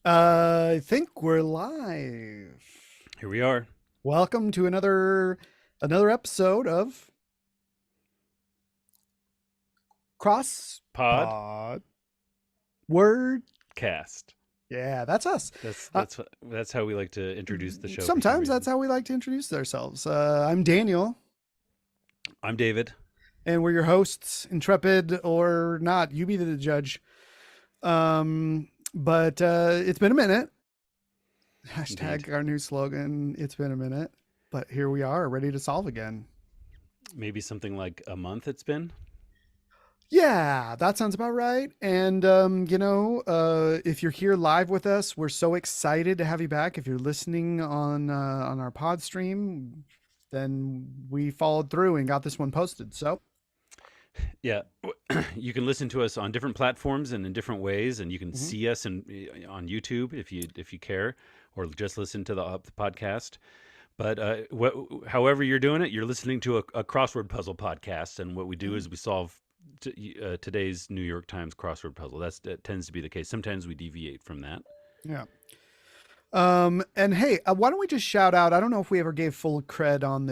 I think we're live. Here we are. Welcome to another episode of Pod Crosspod Word. cast. Yeah, that's us. That's Uh, that's that's how we like to introduce the show for some Sometimes reason. that's how we like to introduce ourselves. I'm Daniel, I'm David. and we're your hosts, intrepid or not. You be the judge. But it's been a minute. Indeed. Hashtag our new slogan. It's been a minute, but here we are, ready to solve again. Maybe something like a month it's been. Yeah, that sounds about right. And if you're here live with us, we're so excited to have you back. If you're listening on our pod stream, then we followed through and got this one posted. So Yeah. You can listen to us on different platforms and in different ways, and you can mhm. see us on YouTube if you care, or just listen to the podcast. But however you're doing it, you're listening to a crossword puzzle podcast, and what we do is we solve today's New York Times crossword puzzle. That tends to be the case. Sometimes we deviate from that. Yeah. And hey, why don't we just shout out? I don't know if we ever gave full cred on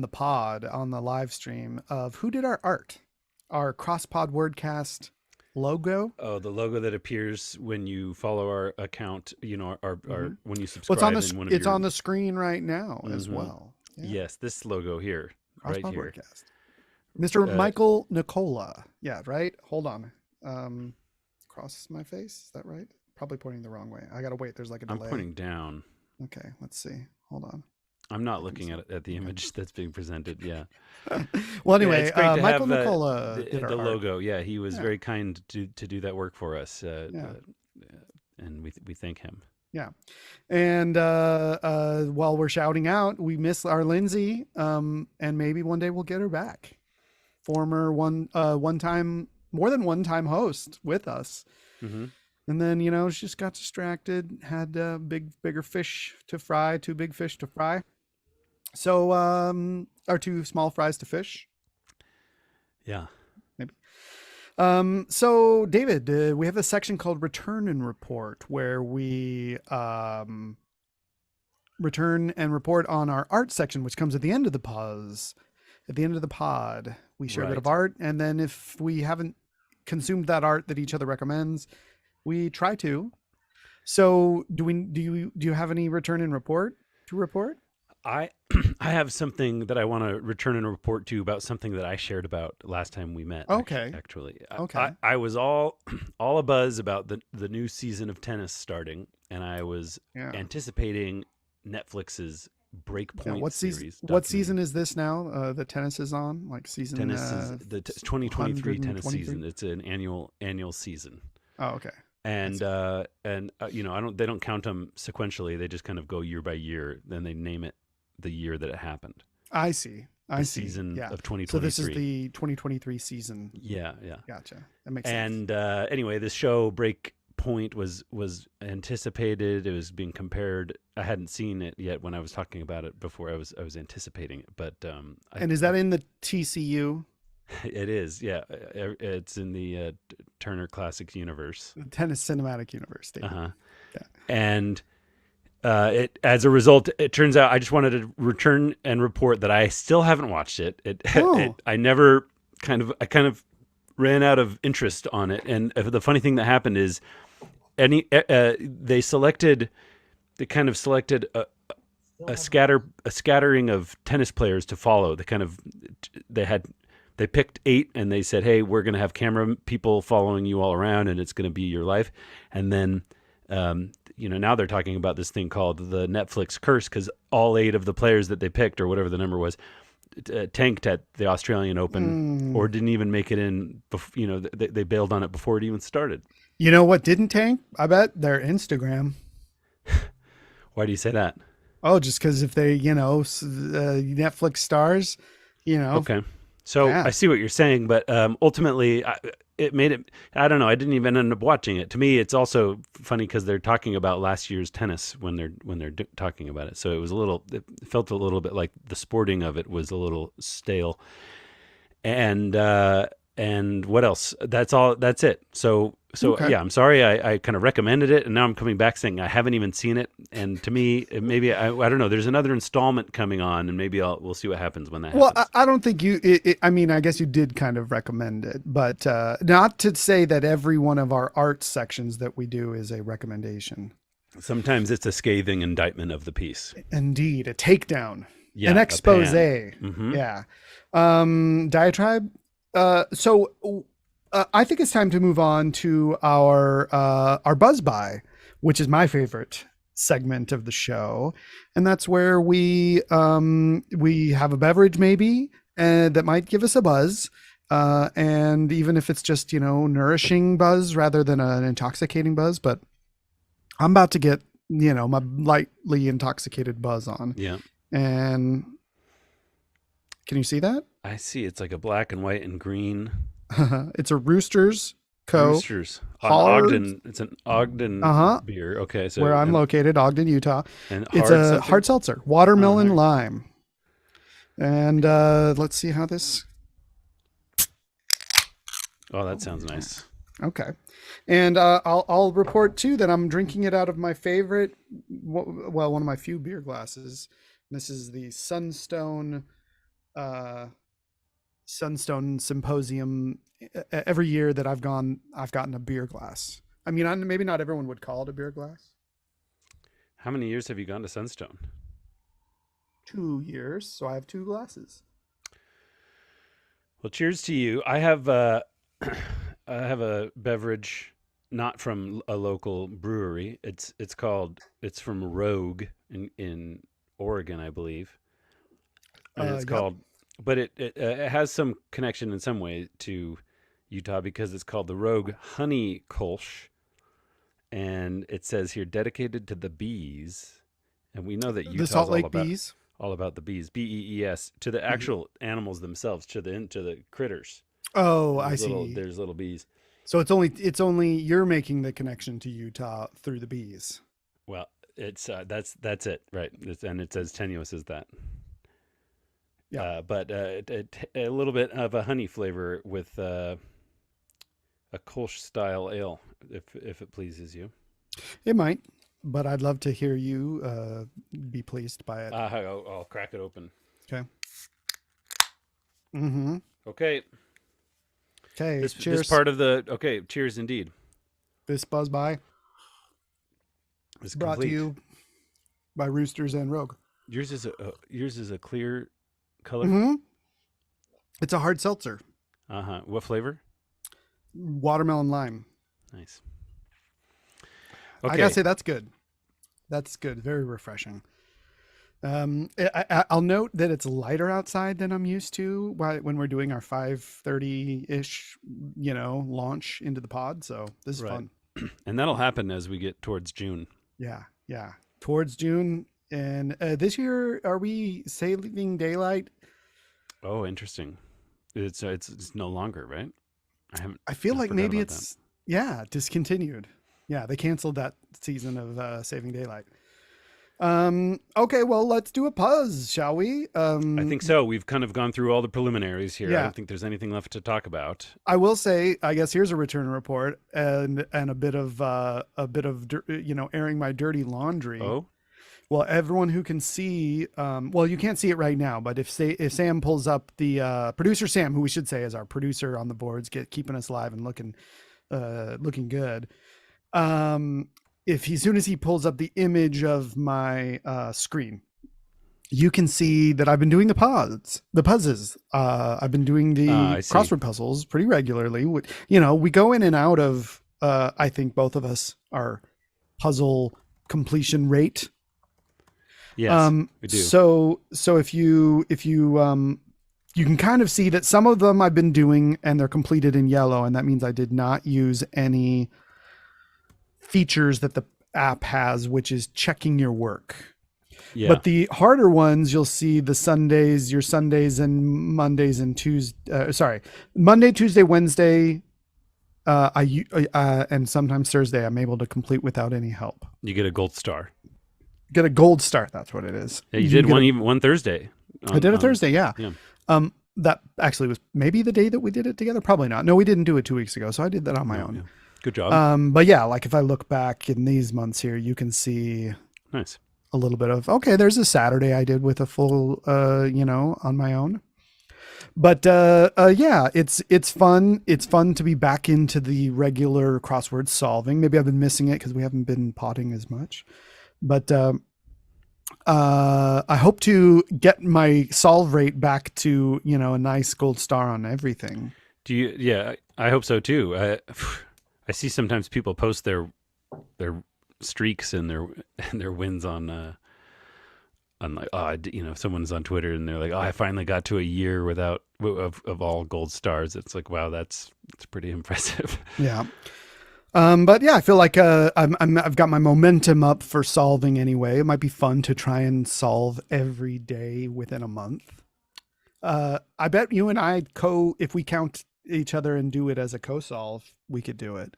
the pod on the live stream of who did our art, our Crosspod Wordcast logo. Oh, the logo that appears when you follow our account, our Mhm. when you Well, subscribe in one of it's your. on the screen right now as Hmm. well. Yeah, Yes, this logo here, right Crosspod here. Wordcast. Mr. Uh, Michael Nicola. Yeah, right. Hold on. Um, Cross my face. Is that right? Probably pointing the wrong way. I gotta wait. There's like a I'm delay. pointing down. Okay, let's see. Hold on. I'm not I can looking see. at the Okay. image that's being presented. Yeah, Well, yeah. anyway, It's great to Michael have Nicola did our the art. logo. Yeah, he was Yeah, very kind to do that work for us, yeah, and we thank him. yeah. And while we're shouting out, we miss our Lindsay. And maybe one day we'll get her back. Former one time, more than one time host with us. Hmm. And then, she just got distracted, had bigger fish to fry, too big fish to fry. So, or too small fries to fish, Yeah. maybe. So, David, we have a section called Return and Report where we return and report on our art section, which comes at the end of the pause. At the end of the pod, we share a bit of Right. art. And then if we haven't consumed that art that each other recommends, we try to. So do you have any return and report to report? I I have something that I want to return and report to about something that I shared about last time we met. Okay. Actually, Okay. I was all all abuzz about the new season of tennis starting, and I was Yeah. anticipating Netflix's Yeah. Breakpoint series What documentary. season is this now? The tennis is on like season Tennis is the 2023 tennis 123. season. It's an annual season, Oh, okay. I and see. I don't they don't count them sequentially. They just kind of go year by year. Then they name it the year that it happened. I see. The I see. season Yeah. of So this is 2023. the 2023 season. Yeah, yeah. Gotcha. That makes sense. And anyway, this show Breakpoint was anticipated. It was being compared. I hadn't seen it yet when I was talking about it before. I was anticipating it, but And is that in the TCU, it is. Yeah, it's in the Turner Classic Universe. the Tennis Cinematic Universe, Uh David? huh. Yeah. And it as a result, it turns out I just wanted to return and report that I still haven't watched it. Oh, I never I kind of ran out of interest on it. And the funny thing that happened is they kind of selected a scattering of tennis players to follow. They had they picked 8 and they said, "Hey, we're going to have camera people following you all around, and it's going to be your life." And then now they're talking about this thing called the Netflix curse because all 8 of the players that they picked, or whatever the number was, tanked at the Australian Open mm. or didn't even make it in. They bailed on it before it even started. You know what didn't tank? I bet their Instagram. Why do you say that? Oh, just because if they, Netflix stars, you know, Okay. So yeah. I see what you're saying, but ultimately, it made it. I don't know. I didn't even end up watching it. To me, it's also funny because they're talking about last year's tennis when they're talking about it. So it was a little. It felt a little bit like the sporting of it was a little stale, and And what else? That's all. That's it. So Okay. yeah, I'm sorry. I kind of recommended it, and now I'm coming back saying I haven't even seen it. And to me, maybe I don't know. There's another installment coming on, and maybe we'll see what happens when that Well, I, happens. I don't think I mean, I guess you did kind of recommend it, but not to say that every one of our art sections that we do is a recommendation. Sometimes it's a scathing indictment of the piece. Indeed, a takedown, an Yeah, a expose. pan. Mm-hmm. Yeah. Diatribe. I think it's time to move on to our buzz by, which is my favorite segment of the show, and that's where we have a beverage maybe that might give us a buzz. And even if it's just nourishing buzz rather than an intoxicating buzz, but I'm about to get my lightly intoxicated buzz on. Yeah. And can you see that? I see. It's like a black and white and green. It's a Roosters Co. Roosters. Hard. Ogden. It's an Ogden Uh-huh. beer. Okay. So Where I'm located, Ogden, Utah. and It's hard a something? hard seltzer, watermelon hard. lime. And let's see how this. Oh, that sounds nice. Okay. And I'll report too that I'm drinking it out of my favorite, well, one of my few beer glasses. This is the Sunstone Symposium. Every year that I've gotten a beer glass. I mean, maybe not everyone would call it a beer glass. How many years have you gone to Sunstone? 2 years, so I have two glasses. Well, cheers to you. I have I have a beverage not from a local brewery. It's from Rogue in Oregon, I believe, and it's Yep. called. But it has some connection in some way to Utah because it's called the Rogue Honey Kolsch, and it says here dedicated to the bees, and we know that The Utah's Salt Lake bees. all about the bees, bees, to the actual animals themselves, to the critters. Oh, I see. There's little bees. So it's only you're making the connection to Utah through the bees. Well, it's that's it, right? And it's as tenuous as that. Yeah. But a little bit of a honey flavor with a Kolsch style ale, if it pleases you. It might, but I'd love to hear you be pleased by it. I'll crack it open. Okay. Mm-hmm. Okay. Okay. This Cheers. part of the cheers indeed. This buzz by It's brought complete. to you by Roosters and Rogue. Yours is a clear color. Mm-hmm. It's a hard seltzer, What flavor? watermelon lime. Nice. I Okay. gotta say that's good. That's good. Very refreshing. I'll note that it's lighter outside than I'm used to when we're doing our 5:30 ish, launch into the pod. So this is Right. fun. And that'll happen as we get towards June. Yeah, yeah. Towards June, and this year, are we saving daylight? Oh, interesting. It's no longer, right? I feel I like forgot maybe about it's discontinued. Yeah, they canceled that season of Saving Daylight. Okay, well, let's do a puzz, shall we? I think so. We've kind of gone through all the preliminaries here. I Yeah. don't think there's anything left to talk about. I will say, I guess here's a return report and a bit of airing my dirty laundry. Oh, Well, everyone who can see, well, you can't see it right now, but if Sam pulls up the producer Sam, who we should say is our producer on the boards, keeping us live and looking good. If as soon as he pulls up the image of my screen, you can see that I've been doing the puzzes. I've been doing the I see. crossword puzzles pretty regularly. We go in and out of. I think both of us are puzzle completion rate. yes, we do. So if you you can kind of see that some of them I've been doing and they're completed in yellow, and that means I did not use any features that the app has, which is checking your work. Yeah. But the harder ones, you'll see your Sundays and Mondays and Monday, Tuesday, Wednesday, and sometimes Thursday, I'm able to complete without any help. You get a gold star. Get a gold star. That's what it is. Yeah, you did one Thursday. I did a Thursday. Yeah. Yeah. that actually was maybe the day that we did it together. Probably not. No, we didn't do it 2 weeks ago. So I did that on my No, own. yeah. Good job. But yeah, like if I look back in these months here, you can see Nice. a little bit of, okay, there's a Saturday I did with a full, on my own. But yeah, it's fun. It's fun to be back into the regular crossword solving. Maybe I've been missing it because we haven't been potting as much. But I hope to get my solve rate back to a nice gold star on everything. Do you? Yeah, I hope so too. I see sometimes people post their streaks and their wins on like if someone's on Twitter and they're like, oh, I finally got to a year without of all gold stars. It's like, wow, that's pretty impressive. Yeah. But yeah, I feel like I've got my momentum up for solving anyway. It might be fun to try and solve every day within a month. I bet you and I if we count each other and do it as a co-solve, we could do it.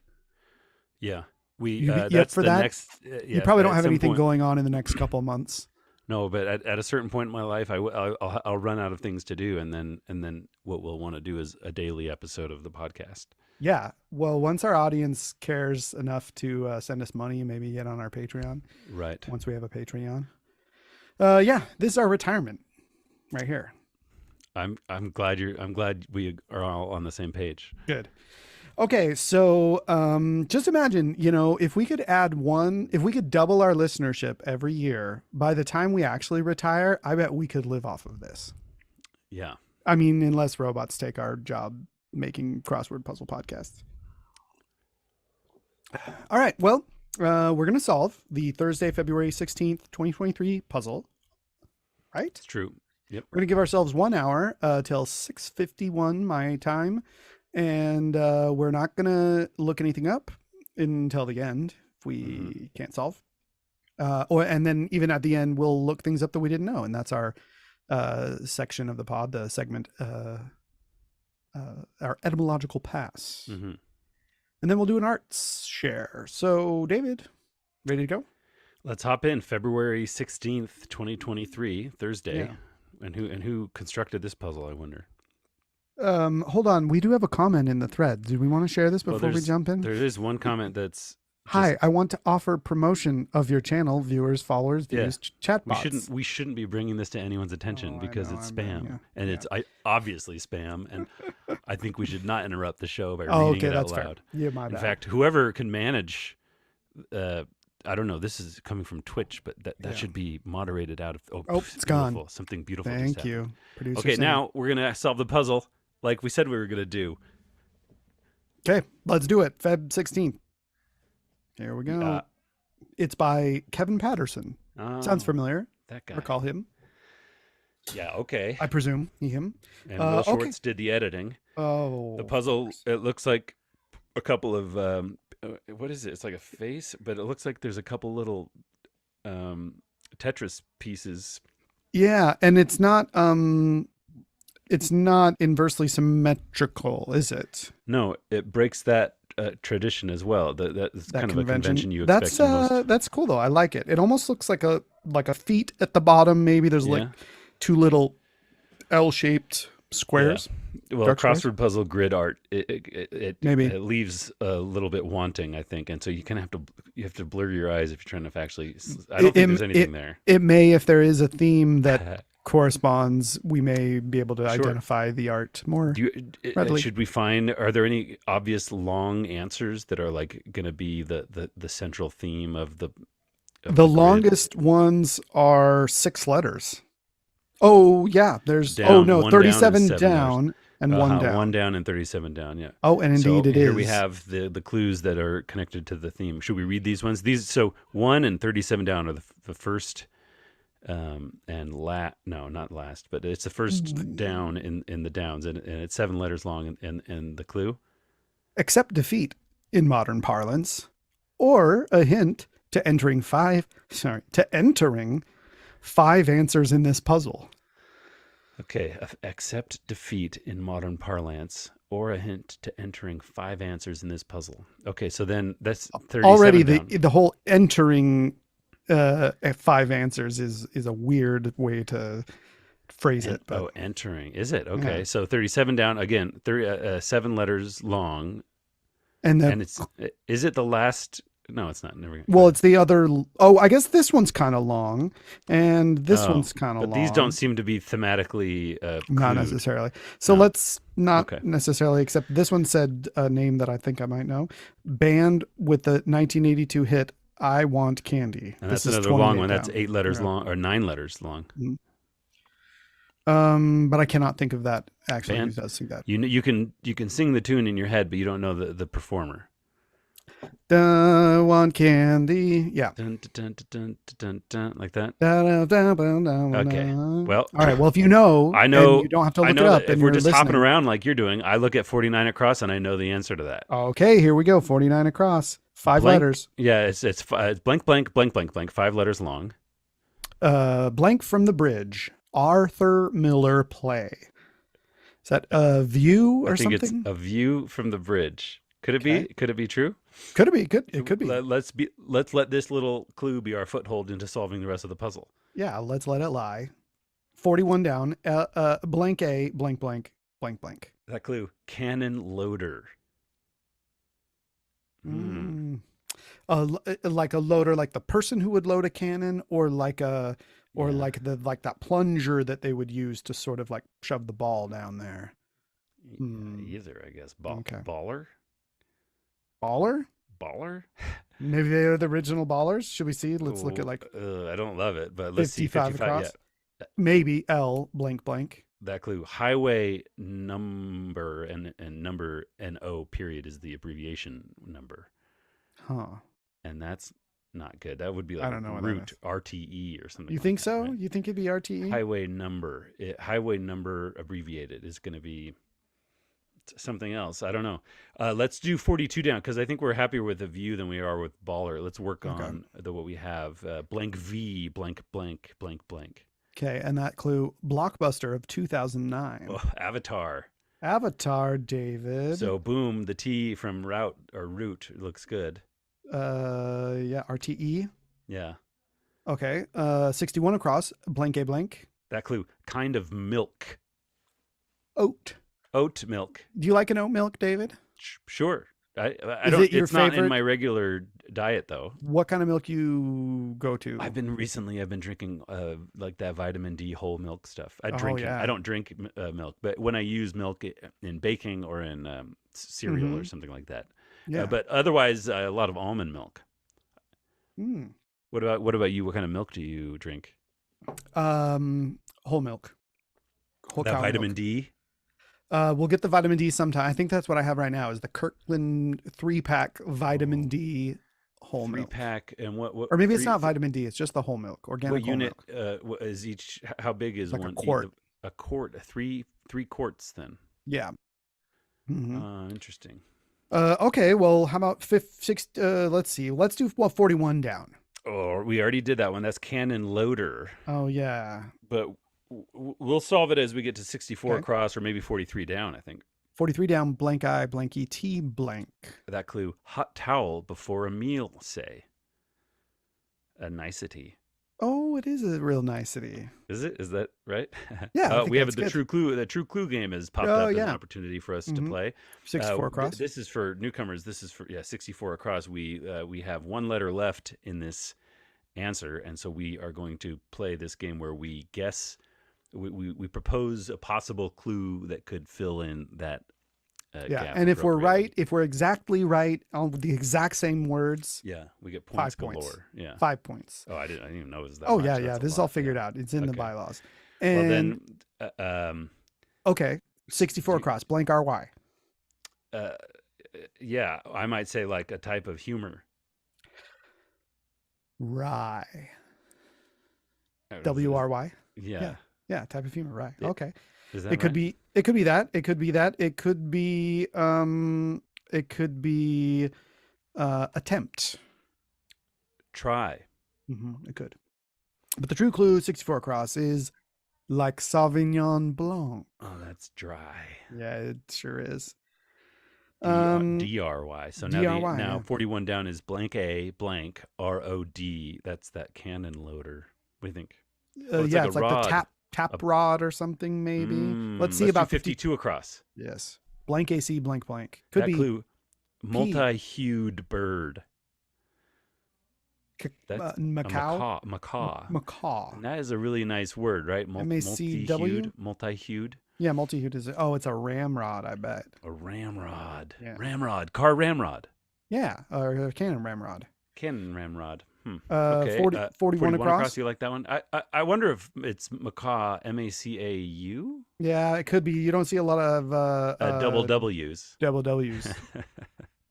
Yeah, we. You up That's for the that? next. Yeah, You probably don't at have some anything point. going on in the next couple of months. No, but at a certain point in my life, I'll run out of things to do, and then what we'll want to do is a daily episode of the podcast. Yeah. Well, once our audience cares enough to send us money, maybe get on our Patreon. Right. Once we have a Patreon. Yeah, this is our retirement right here. I'm glad we are all on the same page. Good. Okay, so just imagine, if we could if we could double our listenership every year, by the time we actually retire, I bet we could live off of this. Yeah. I mean, unless robots take our job making crossword puzzle podcasts. All right, well, we're going to solve the Thursday, February 16th, 2023 puzzle, right? It's true. Yep. We're going to give ourselves 1 hour till 6:51 my time. And we're not going to look anything up until the end if we can't solve. And then even at the end, we'll look things up that we didn't know. And that's our section of the pod, the segment, our etymological pass. Mm-hmm. And then we'll do an arts share. So, David, ready to go? Let's hop in. February 16th, 2023, Thursday. Yeah. And who constructed this puzzle, I wonder? Hold on. We do have a comment in the thread. Do we want to share this before we jump in? There is one comment that's Hi, I want to offer promotion of your channel, viewers, followers, views, chatbots. We shouldn't be bringing this to anyone's attention because it's spam, and it's obviously spam, and I think we should not interrupt the show by reading it out loud. Fair. Yeah, my bad. In fact, whoever can manage, I don't know. This is coming from Twitch, but that should be moderated out of. Oh, it's gone. Something beautiful. Thank you, producer. Okay, now we're gonna solve the puzzle like we said we were gonna do. Okay, let's do it. Feb 16th. Here we go. It's by Kevin Patterson. Sounds familiar. That guy. Recall him. Yeah, okay. I presume him. And Will Schwartz did the editing. Oh. The puzzle, it looks like a couple of, what is it? It's like a face, but it looks like there's a couple little Tetris pieces. Yeah, and it's not inversely symmetrical, is it? No, it breaks that tradition as well. That's kind of a convention you expect. That's cool though. I like it. It almost looks like a feet at the bottom. Maybe there's like two little L-shaped squares. Yeah. Well, crossword puzzle grid art it leaves a little bit wanting, I think, and so you kind of have to blur your eyes if you're trying to actually. I don't think there's anything there. It may, if there is a theme that corresponds, we may be able to identify the art more readily. Should we are there any obvious long answers that are like going to be the central theme of the longest ones are 6 letters. Oh yeah, there's down, 37 down and 1 down. 1 down and 37 down, yeah. Oh, and indeed it is. Here we have the clues that are connected to the theme. Should we read these ones? So 1 and 37 down are the first not last, but it's the first down in the downs, and it's 7 letters long, and the clue? Accept defeat in modern parlance, or a hint to entering 5 answers in this puzzle. Okay, accept defeat in modern parlance, or a hint to entering 5 answers in this puzzle. Okay, so then that's 37 already down. The whole entering 5 answers is a weird way to phrase it, but Entering. Is it? yeah. Okay. So 37 down again, 7 letters long. And And is it the last? No, it's not. Never. Go well, ahead. it's the other. Oh, I guess this one's kind of long, and this Oh, one's kind of but these don't long. seem to be thematically Not clued. necessarily. So No. let's not Okay. necessarily accept this one said a name that I think I might know. Band with the 1982 hit "I Want Candy." And This that's is another long 28 one. That's down. 8 letters Yeah. long or 9 letters long. Mhm. But I cannot think of that actually who Band. does sing that. You can sing the tune in your head, but you don't know the performer. I want candy. Yeah. Dun, dun, dun, dun, dun, dun, like that. Okay. Okay. Well, All right. Well, if you know, I and know. you don't have to I look know it that up, if and we're you're just hopping listening. around like you're doing, I look at 49 across and I know the answer to that. Okay, here we go. 49 across. 5 Blank. letters. Yeah, it's blank blank blank blank blank. 5 letters long. Blank from the Bridge. Arthur Miller play. Is that a view or I think it's something? a view from the bridge. Could it Okay. be? Could it be true? Could it be? It could be. Let's let this little clue be our foothold into solving the rest of the puzzle. Yeah, let's let it lie. 41 down. Blank A, blank, blank, blank, blank. That clue: cannon loader. Like a loader, like the person who would load a cannon, or like Yeah. like that plunger that they would use to sort of like shove the ball down there. Either, I guess. Okay. Baller. Baller? Baller. Maybe they are the original ballers. Should we see? Let's look at Oh, like I don't love it, but let's see. 55 55. across. Yeah. Maybe L blank blank. That clue: highway number and number NO period is the abbreviation number, Huh. and that's not good. That would be I like don't know what that route is. RTE or something. You like think that, so? right? You think it'd be RTE? Highway number abbreviated is going to be something else. I don't know. Let's do 42 down because I think we're happier with the view than we are with baller. Let's work on what we have. Blank V blank blank blank blank. Okay, and that clue, blockbuster of 2009. Oh, Avatar. Avatar, David. So boom, the T from route looks good. Yeah, RTE. Yeah. Okay. 61 across, blank A blank. That clue: kind of milk. Oat. Oat milk. Do you like an oat milk, David? Sure. I Is don't. it your It's not in favorite? my regular diet though. What kind of milk you go to? I've been drinking like that vitamin D whole milk stuff. I yeah. don't drink milk, but when I use milk in baking or in cereal or something like that. Yeah. But otherwise, a lot of almond milk. Mm. What about you? What kind of milk do you drink? Whole milk. Whole That cow vitamin milk. D. We'll get the vitamin D sometime. I think that's what I have right now is the Kirkland 3-pack vitamin D whole milk. 3-pack and what? Or maybe it's not vitamin D. It's just the whole milk, organic What whole unit milk. what is each? How big is Like a one? quart. A quart. Three quarts then. Yeah. Mm-hmm. Interesting. Okay. Well, how about let's see. Let's do 41 down. Oh, we already did that one. That's cannon loader. Oh yeah. But we'll solve it as we get to 64 Okay. across or maybe 43 down, I think. 43 down, blank I, blank ET, blank. That clue: hot towel before a meal, say. A nicety. Oh, it is a real nicety. Is it? Is that right? Yeah. I think we have that's the good. true clue. The true clue game has popped up as an Yeah. opportunity for us to play. 64 across. This is for newcomers. This is for 64 across. We have one letter left in this answer, and so we are going to play this game where we guess. We propose a possible clue that could fill in that gap. And if we're appropriately. right, if we're exactly right on the exact same words, Yeah, we get points 5 points. galore. Yeah. 5 points. Oh, I didn't even know it was that. Oh much. yeah, That's a this is lot. all figured out. It's in the Okay. bylaws. Well And then, okay, 64 across, blank RY. yeah, I might say like a type of humor. Rye. I don't know if WRY. Yeah. Yeah, type of humor, right. Yeah. Okay. Is that It could right? be that. It could be that. It could be attempt. Try. It could. But the true clue, 64 across, is like Sauvignon Blanc. Oh, that's dry. Yeah, it sure is. DRY. So now DRY, now yeah. 41 down is blank A blank ROD. That's that cannon loader. What do you think? Oh, Yeah, it's like the rod. tap rod or something, maybe. Let's see Let's do about 50. 52 across. Yes. Blank AC, blank blank. Could That be clue, P. multi-hued bird. That's a Macau. macaw. Macaw. Macaw. And that is a really nice word, right? MACW. Multi-hued. Yeah, multi-hued is. Oh, it's a ramrod, I bet. A ramrod. Yeah. Ramrod. Car ramrod. Yeah, or a cannon ramrod. Cannon ramrod. Okay. 41 across. You like that one? I wonder if it's macaw. MACAU. Yeah, it could be. You don't see a lot of Double W's. double W's.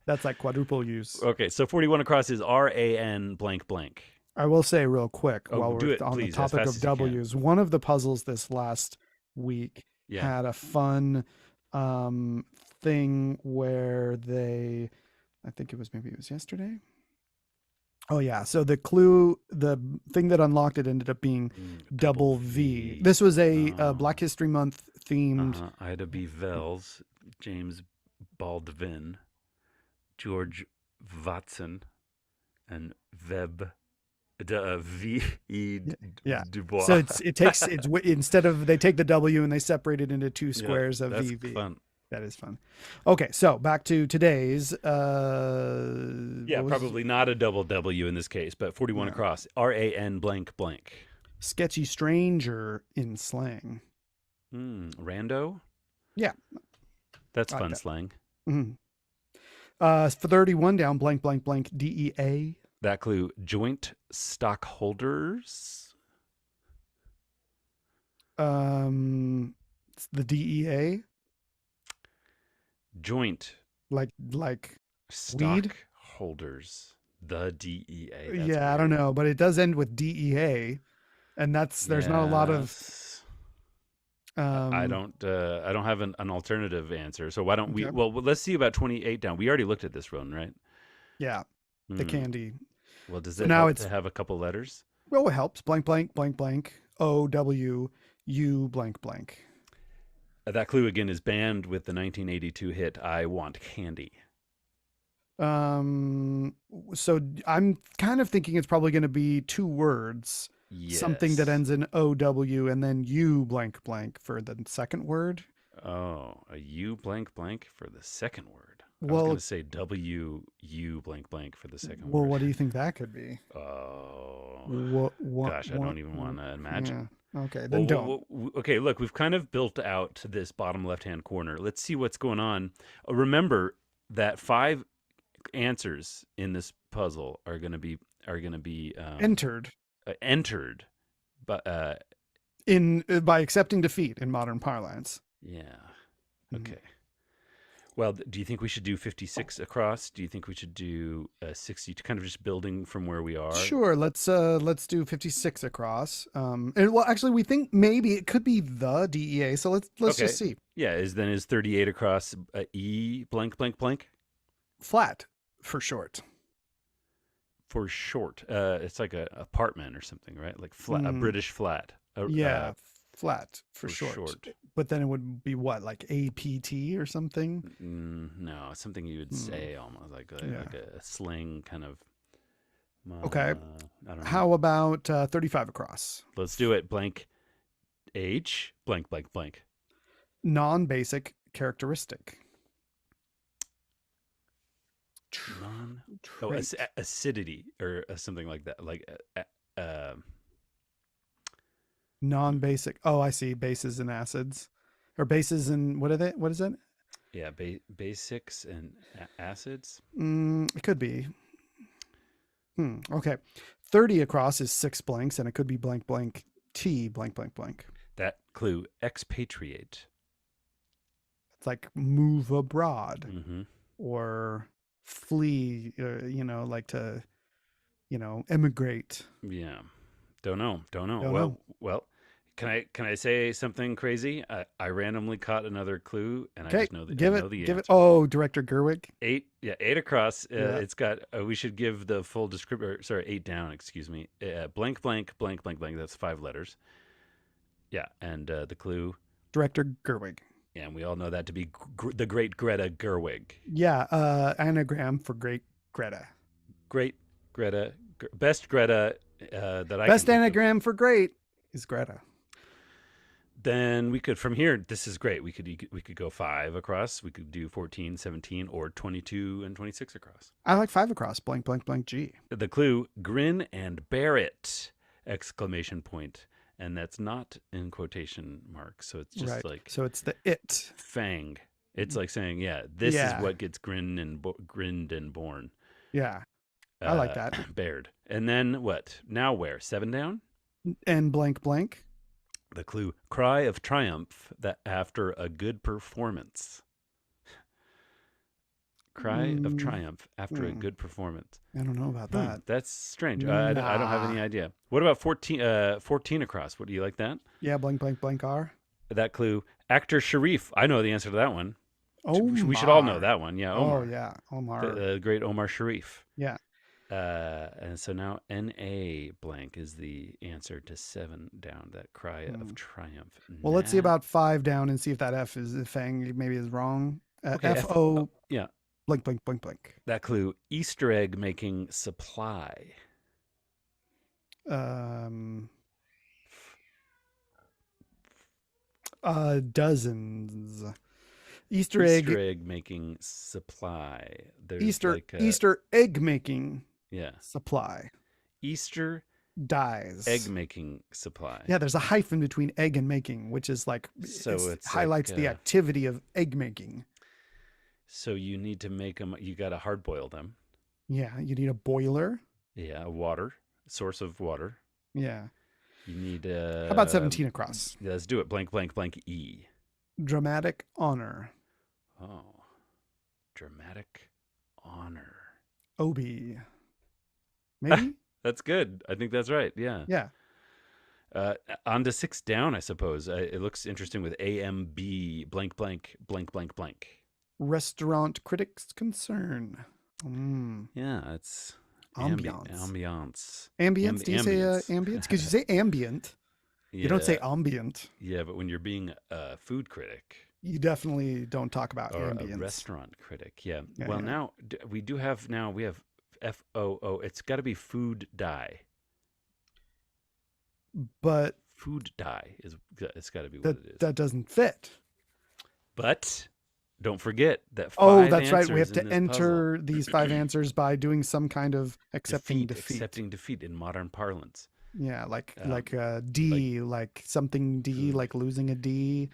That's like quadruple U's. Okay, so 41 across is RAN blank blank. I will say real quick Oh, while do we're it, on please, the as topic fast of as you can. W's, one of the puzzles this last week Yeah. had a fun thing where I think it was yesterday. Oh yeah, so the thing that unlocked it ended up being double V. This was a Black History Month themed. Ida B. Wells, James Baldwin, George Watson, and Webb. V. E. Dubois. So instead of they take the W and they separate it into two squares of that's VV. Fun. That is fun. Okay, so back to today's. Probably not a double W in this case, but 41 across. RAN blank blank. Sketchy stranger in slang. Rando? Yeah. That's fun slang. For 31 down, blank, blank, blank, DEA. That clue, joint stockholders. It's the DEA. Joint. Like weed? Stockholders. The DEA. That's Yeah, weird. I don't know, but it does end with DEA, and there's not a lot of. I don't have an alternative answer. So why don't we? Okay. Well, let's see about 28 down. We already looked at this one, right? Yeah, the candy. Well, does So it now help to have a couple letters? Well, it helps. Blank, blank, blank, blank. OWU blank, blank. That clue again is banned with the 1982 hit "I Want Candy." So I'm kind of thinking it's probably going to be two words. Yes. Something that ends in OW and then U blank blank for the second word. Oh, a U blank blank for the second word. I Well, was going to say WU blank blank for the second well, word. what do you think that could be? Oh, gosh, I don't even want to imagine. Yeah. Okay, then don't. Okay, look, we've kind of built out this bottom left-hand corner. Let's see what's going on. Remember that 5 answers in this puzzle are going to be Entered but by accepting defeat in modern parlance. yeah. Okay. Well, do you think we should do 56 across? Do you think we should do 60, kind of just building from where we are? Sure, let's do 56 across. And well, actually, we think maybe it could be the DEA. So let's just see. Yeah, is 38 across E blank blank blank? Flat for short. For short, it's like a apartment or something, right? Like flat, a British flat. Flat for short. But then it would be what, like APT or something? No, something you would say almost like a slang kind of. Okay. I don't know. How about 35 across? Let's do it. Blank H blank blank blank. Non-basic characteristic. Acidity or something like that. Like non-basic. Oh, I see. Bases and acids, or bases and what are they? What is it? Yeah, basics and acids. It could be. Okay. 30 across is 6 blanks, and it could be blank blank T blank blank blank. That clue, expatriate. It's like move abroad Mm-hmm. or flee. Like to, emigrate. Yeah. Don't know. Don't know. Well, can I say something crazy? I randomly caught another clue, and I just know the answer. Oh, Director Gerwig. 8 across. It's got. We should give the full descriptor. Sorry, 8 down. Excuse me. Blank blank blank blank blank. That's 5 letters. Yeah, and the clue. Director Gerwig. Yeah, and we all know that to be the great Greta Gerwig. Yeah, anagram for great Greta. Great Greta, best Greta that I. Best anagram for great is Greta. then we could, from here, this is great. We could go 5 across. We could do 14, 17, or 22 and 26 across. I like 5 across. Blank, blank, blank, G. The clue, grin and bear it! Exclamation point. And that's not in quotation marks. So it's just Right. like So it's the it. fang. It's like saying, this is what gets grinned and born. Yeah. I like that. Bared. And then what? Now where? 7 down? And blank, blank. The clue, cry of triumph that after a good performance. Cry of triumph after a good performance. I don't know about that. That's strange. I don't have any idea. What about 14 across? What do you like that? Yeah, blank, blank, blank, R. That clue, actor Sharif. I know the answer to that one. Oh, we should all know that one. Yeah, Omar. Oh, yeah, Omar. The great Omar Sharif. Yeah. And so now N.A. blank is the answer to 7 down, that cry of triumph. Well, let's see about 5 down and see if that F is the Fang maybe is wrong. Okay, F-O. Yeah. Blank, blank, blank, blank. That clue, Easter egg making supply. Dozens. Easter egg making supply. There's Easter egg making supply. Easter dies. egg making supply. Yeah, there's a hyphen between egg and making, which is like it highlights the activity of egg making. So you need to make them. You got to hard boil them. Yeah, you need a boiler. Yeah, source of water. Yeah. You need How about 17 across? Yeah, let's do it. Blank, blank, blank, E. Dramatic honor. Oh, dramatic honor. OB. Maybe? That's good. I think that's right. Yeah. Yeah. On to 6 down, I suppose. It looks interesting with AMB, blank, blank, blank, blank, blank. Restaurant critics' concern. Yeah, it's ambiance. Ambience. Do you say ambience? Because you say ambient. Yeah. You don't say ambient. Yeah, but when you're being a food critic, you definitely don't talk about or ambience. A restaurant critic. Yeah. Well, now we have FOO. It's got to be food dye. But food dye it's got to be what it is. That doesn't fit. But don't forget that 5 Oh, that's right. We have to enter these 5 answers by doing some kind of accepting defeat. Accepting defeat in modern parlance. Yeah, like D, like something D, like losing a D,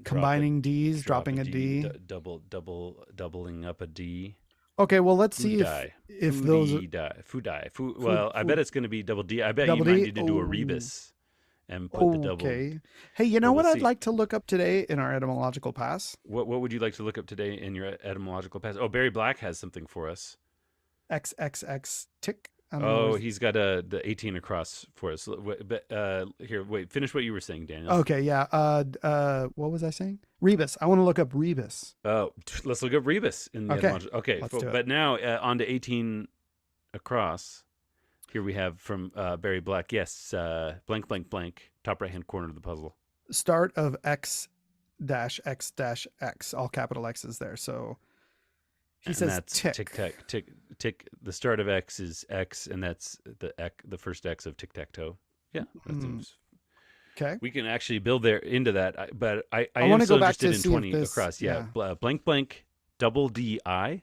combining Ds, dropping a D, doubling up a D. Okay, well, let's see if those food dye. Well, I bet it's going to be double D. I bet you might need to do a rebus and put the double. Okay. Hey, you know what I'd like to look up today in our etymological pass? What would you like to look up today in your etymological pass? Oh, Barry Black has something for us. XXX tick. Oh, he's got the 18 across for us. Here, wait. Finish what you were saying, Daniel. Okay, yeah. What was I saying? Rebus. I want to look up rebus. Oh, let's look up rebus in the etymology. Okay, but now on to 18 across. Here we have from Barry Black. Yes, blank, blank, blank. Top right hand corner of the puzzle. Start of X dash X dash X. All capital X's there. So he says that's tick. Tic tac tick. The start of X is X, and that's the first X of tic tac toe. Yeah. Okay. We can actually build into that, but I am so go back interested to in see 20 this, across. Yeah. Blank blank double DI. I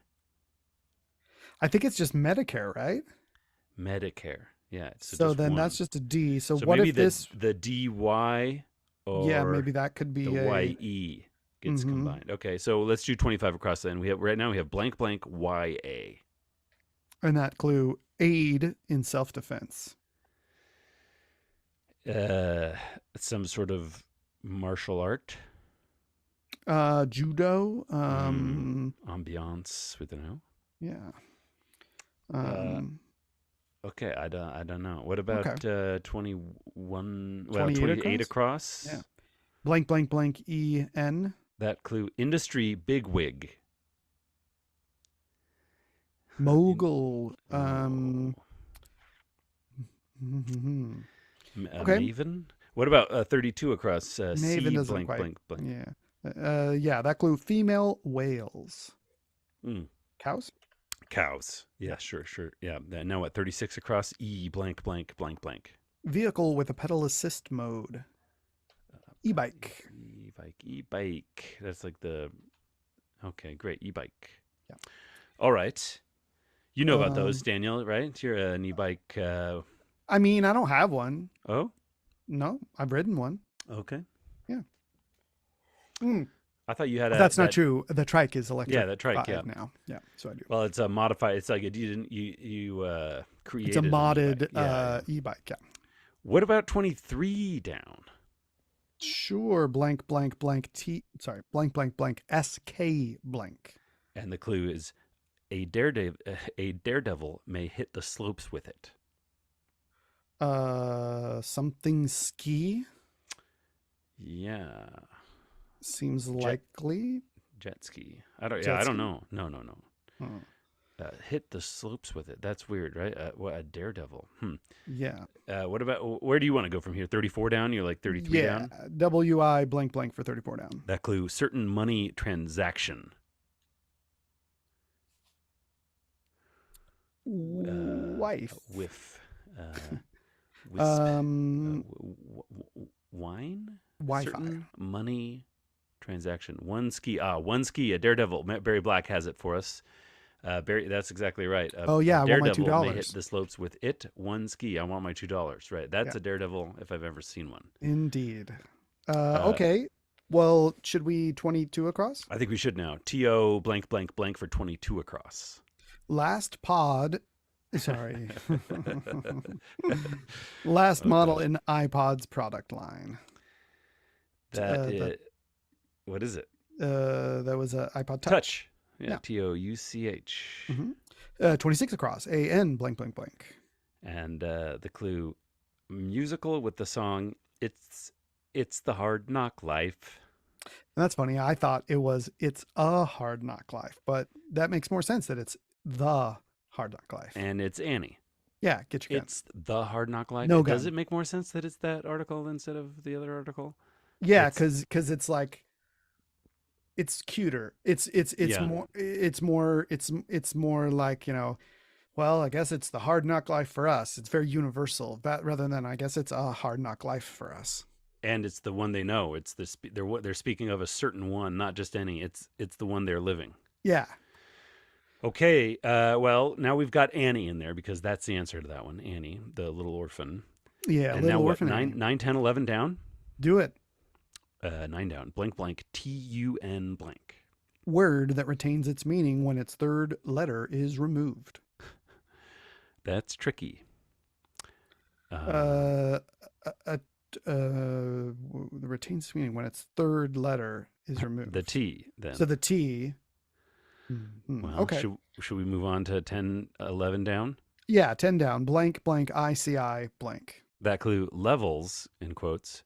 think it's just Medicare, right? Medicare. Yeah. So then that's just a D. So what maybe if the DY or maybe that could be the YE gets combined. Okay, so let's do 25 across then. Right now we have blank blank YA. And that clue, aid in self-defense. Some sort of martial art. Judo. Ambiance with an O. Yeah. Okay, I don't know. What about 21? Well, 28 across. Yeah. Blank blank blank EN. That clue, industry bigwig. Mogul. Maven. What about 32 across? Maven C doesn't blank quite. blank blank. Yeah. That clue, female whales. Cows. Cows. Yeah, sure. Yeah. Now what? 36 across. E blank blank blank blank. Vehicle with a pedal assist mode. E-bike. E-bike. That's like the. Okay, great. E-bike. Yeah. All right. You know about those, Um, Daniel, right? You're an e-bike. I mean, I don't have one. Oh, No, I've ridden one. okay. Yeah. Mm. I thought you had But that's not that. true. The trike is Yeah, the trike. Yeah. electrified now. Yeah, so I do. Well, it's a modified. It's like you didn't you It's a created an e-bike. modded Yeah. e-bike. Yeah. What about 23 down? Sure. Blank blank blank blank blank blank SK blank. And the clue is a daredevil may hit the slopes with it. Something ski Yeah. seems likely. Jet ski. I don't. Jet Yeah, I don't ski? know. No. Hmm. Hit the slopes with it. That's weird, right? What a daredevil. Yeah. What about? Where do you want to go from here? 34 down. You're like 33 Yeah. down. WI blank blank for 34 down. That clue: certain money transaction. Wife. Whiff. Wisp. Wine. Wi-Fi. Certain money transaction. One ski. One ski. A daredevil. Barry Black has it for us. Barry, that's exactly right. Oh yeah, I want my daredevil may $2. hit the slopes with it. One ski. I want my $2. Right. That's Yeah. a daredevil if I've ever seen one. Indeed. Okay. Well, should we 22 across? I think we should now. TO blank blank blank for 22 across. Last pod. Sorry. Last model in iPod's product line. What is it? That was an iPod Touch. Touch. Yeah. Yeah. TOUCH. 26 across. AN blank blank blank. And the clue: musical with the song It's the Hard Knock Life. And that's funny. I thought it's a hard knock life, but that makes more sense that it's the hard knock life. And it's Annie. Yeah, get your gun. It's the Hard Knock Life. No Does gun. it make more sense that it's that article instead of the other article? Yeah, because it's like it's cuter. It's Yeah. more like, well, I guess it's the hard knock life for us. It's very universal, rather than I guess it's a hard knock life for us. And it's the one they know. It's they're speaking of a certain one, not just any. It's the one they're living. Yeah. Okay. Well, now we've got Annie in there because that's the answer to that one. Annie, the little orphan. Yeah. And Little now orphan. what? 9, 10, 11 down. Do it. 9 down. Blank blank. TUN blank. Word that retains its meaning when its third letter is removed. That's tricky. Retains its meaning when its third letter is removed. The T then. So the T. Well, Okay. Should we move on to 10, 11 down? Yeah, 10 down. Blank blank ICI blank. That clue: levels in quotes.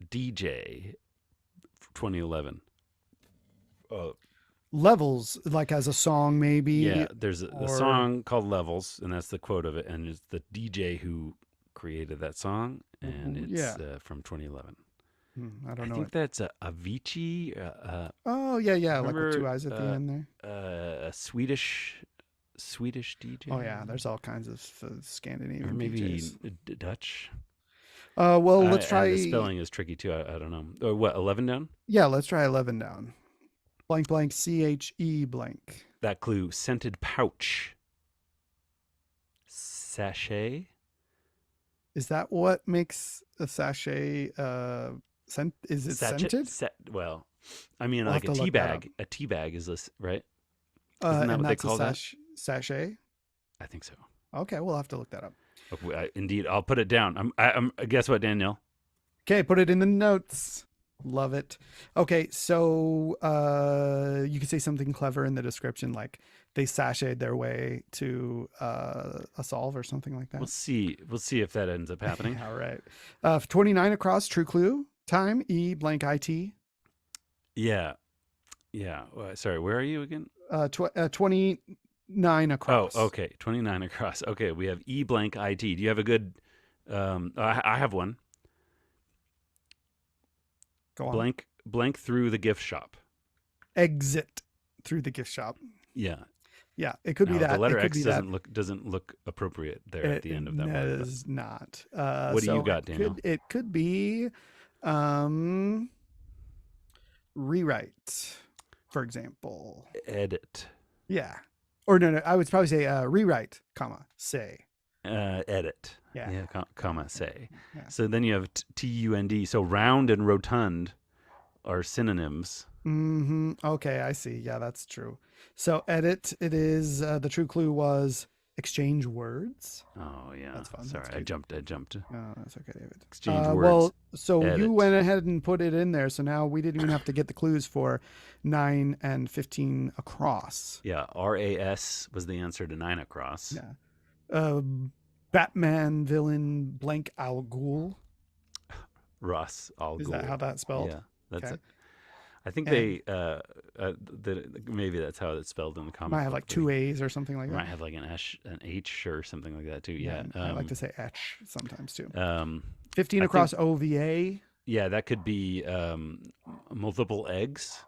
DJ 2011. Levels, like as a song, maybe. Yeah, there's a or- song called Levels, and that's the quote of it, and it's the DJ who created that song, and it's from 2011. I don't know. I think that's Avicii. Oh yeah, like remember, with two eyes at the end there. A Swedish DJ. Oh yeah, there's all kinds of Scandinavian or maybe DJs. Dutch. Well, let's try. The spelling is tricky too. I don't know. Or what? 11 down. Yeah, let's try 11 down. Blank blank CHE blank. That clue: scented pouch. Sachet. Is that what makes a sachet scent? Is it scented? Well, I mean, We'll like a have to tea look that bag. A tea bag is this, right? Isn't that and what they that's call a that? sachet. I think so. Okay, we'll have to look that up. Indeed, I'll put it down. Guess what, Danielle? Okay, put it in the notes. Love it. Okay, so you could say something clever in the description, like they sashayed their way to a solve or something like that. We'll see. We'll see if that ends up happening. All right. 29 across, true clue. Time, E blank IT. Yeah. Sorry, where are you again? 29 across. Oh, okay. 29 across. Okay, we have E blank IT. Do you have a good... I have one. Go on. Blank through the gift shop. Exit through the gift shop. Yeah. Yeah, it could be that. The letter it could X be doesn't look appropriate there at the end of that It word. is not. What do you got, Daniel? It could be Um, rewrite, for example. Edit. Yeah. Or no, I would probably say rewrite, comma, say. Edit. Yeah. Yeah, Yeah. comma, say. Yeah. So then you have TUND. So round and rotund are synonyms. Okay, I see. Yeah, that's true. So edit, it is, the true clue was exchange words. Oh yeah. That's fun. Sorry, That's I cute. jumped. No, that's okay, David. Exchange words. Well, so you Edit. went ahead and put it in there. So now we didn't even have to get the clues for 9 and 15 across. Yeah, RAS was the answer to 9 across. Yeah. Uh, Batman villain blank Al Ghul. Russ Al Is that Ghul. how that's spelled? Yeah, that's Okay. it. I think And maybe that's how it's spelled in the comic might have book. like two A's or something like It that. might have like an H or something like that too. Yeah. I like to say etch sometimes too. 15 I across think, OVA. yeah, that could be multiple eggs.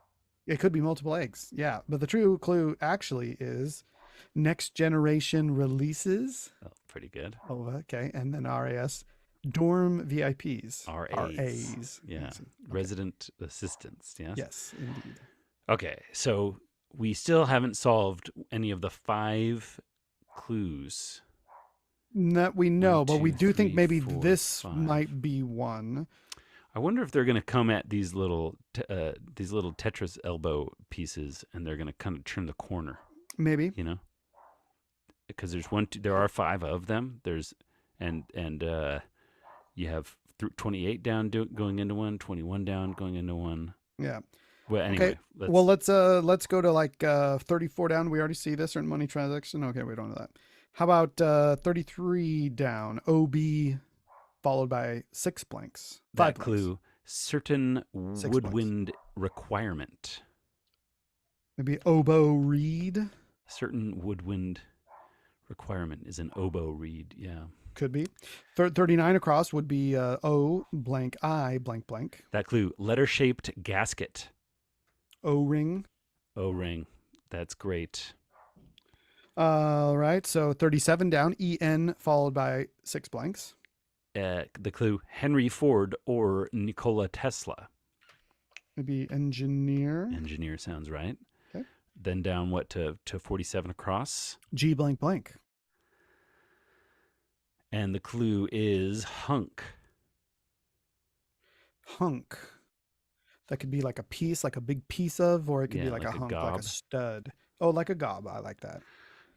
It could be multiple eggs. Yeah. But the true clue actually is next generation releases. Oh, pretty good. OVA. Okay. And then RAS. Dorm VIPs. RAs. Yeah. Okay. Resident assistants. Yes. Yes, indeed. Okay. So we still haven't solved any of the 5 clues. That we know, 1, but we 2, do think 3, maybe 4, this 5. might be one. I wonder if they're going to come at these little Tetris elbow pieces, and they're going to kind of turn the corner. Maybe. You know, because there are 5 of them. You have 28 down going into one, 21 down going into one. Yeah. Well, anyway, Okay. Well, let's go to like 34 down. We already see this, certain money transaction. Okay, we don't know that. How about 33 down? OB followed by 6 blanks. 5 that clue: certain 6 woodwind requirement. Maybe oboe reed. Certain woodwind requirement is an oboe reed. Yeah. Could be. 39 across would be O blank I blank blank. That clue: letter-shaped gasket. O-ring. O-ring. That's great. All right. So 37 down. EN followed by 6 blanks. The clue: Henry Ford or Nikola Tesla. Maybe engineer. Engineer sounds right. Okay. Then down to 47 across. G blank blank. And the clue is hunk. Hunk. That could be like a piece, like a big piece of, or it could be like a hunk, gob. like a stud. Oh, like a gob. I like that.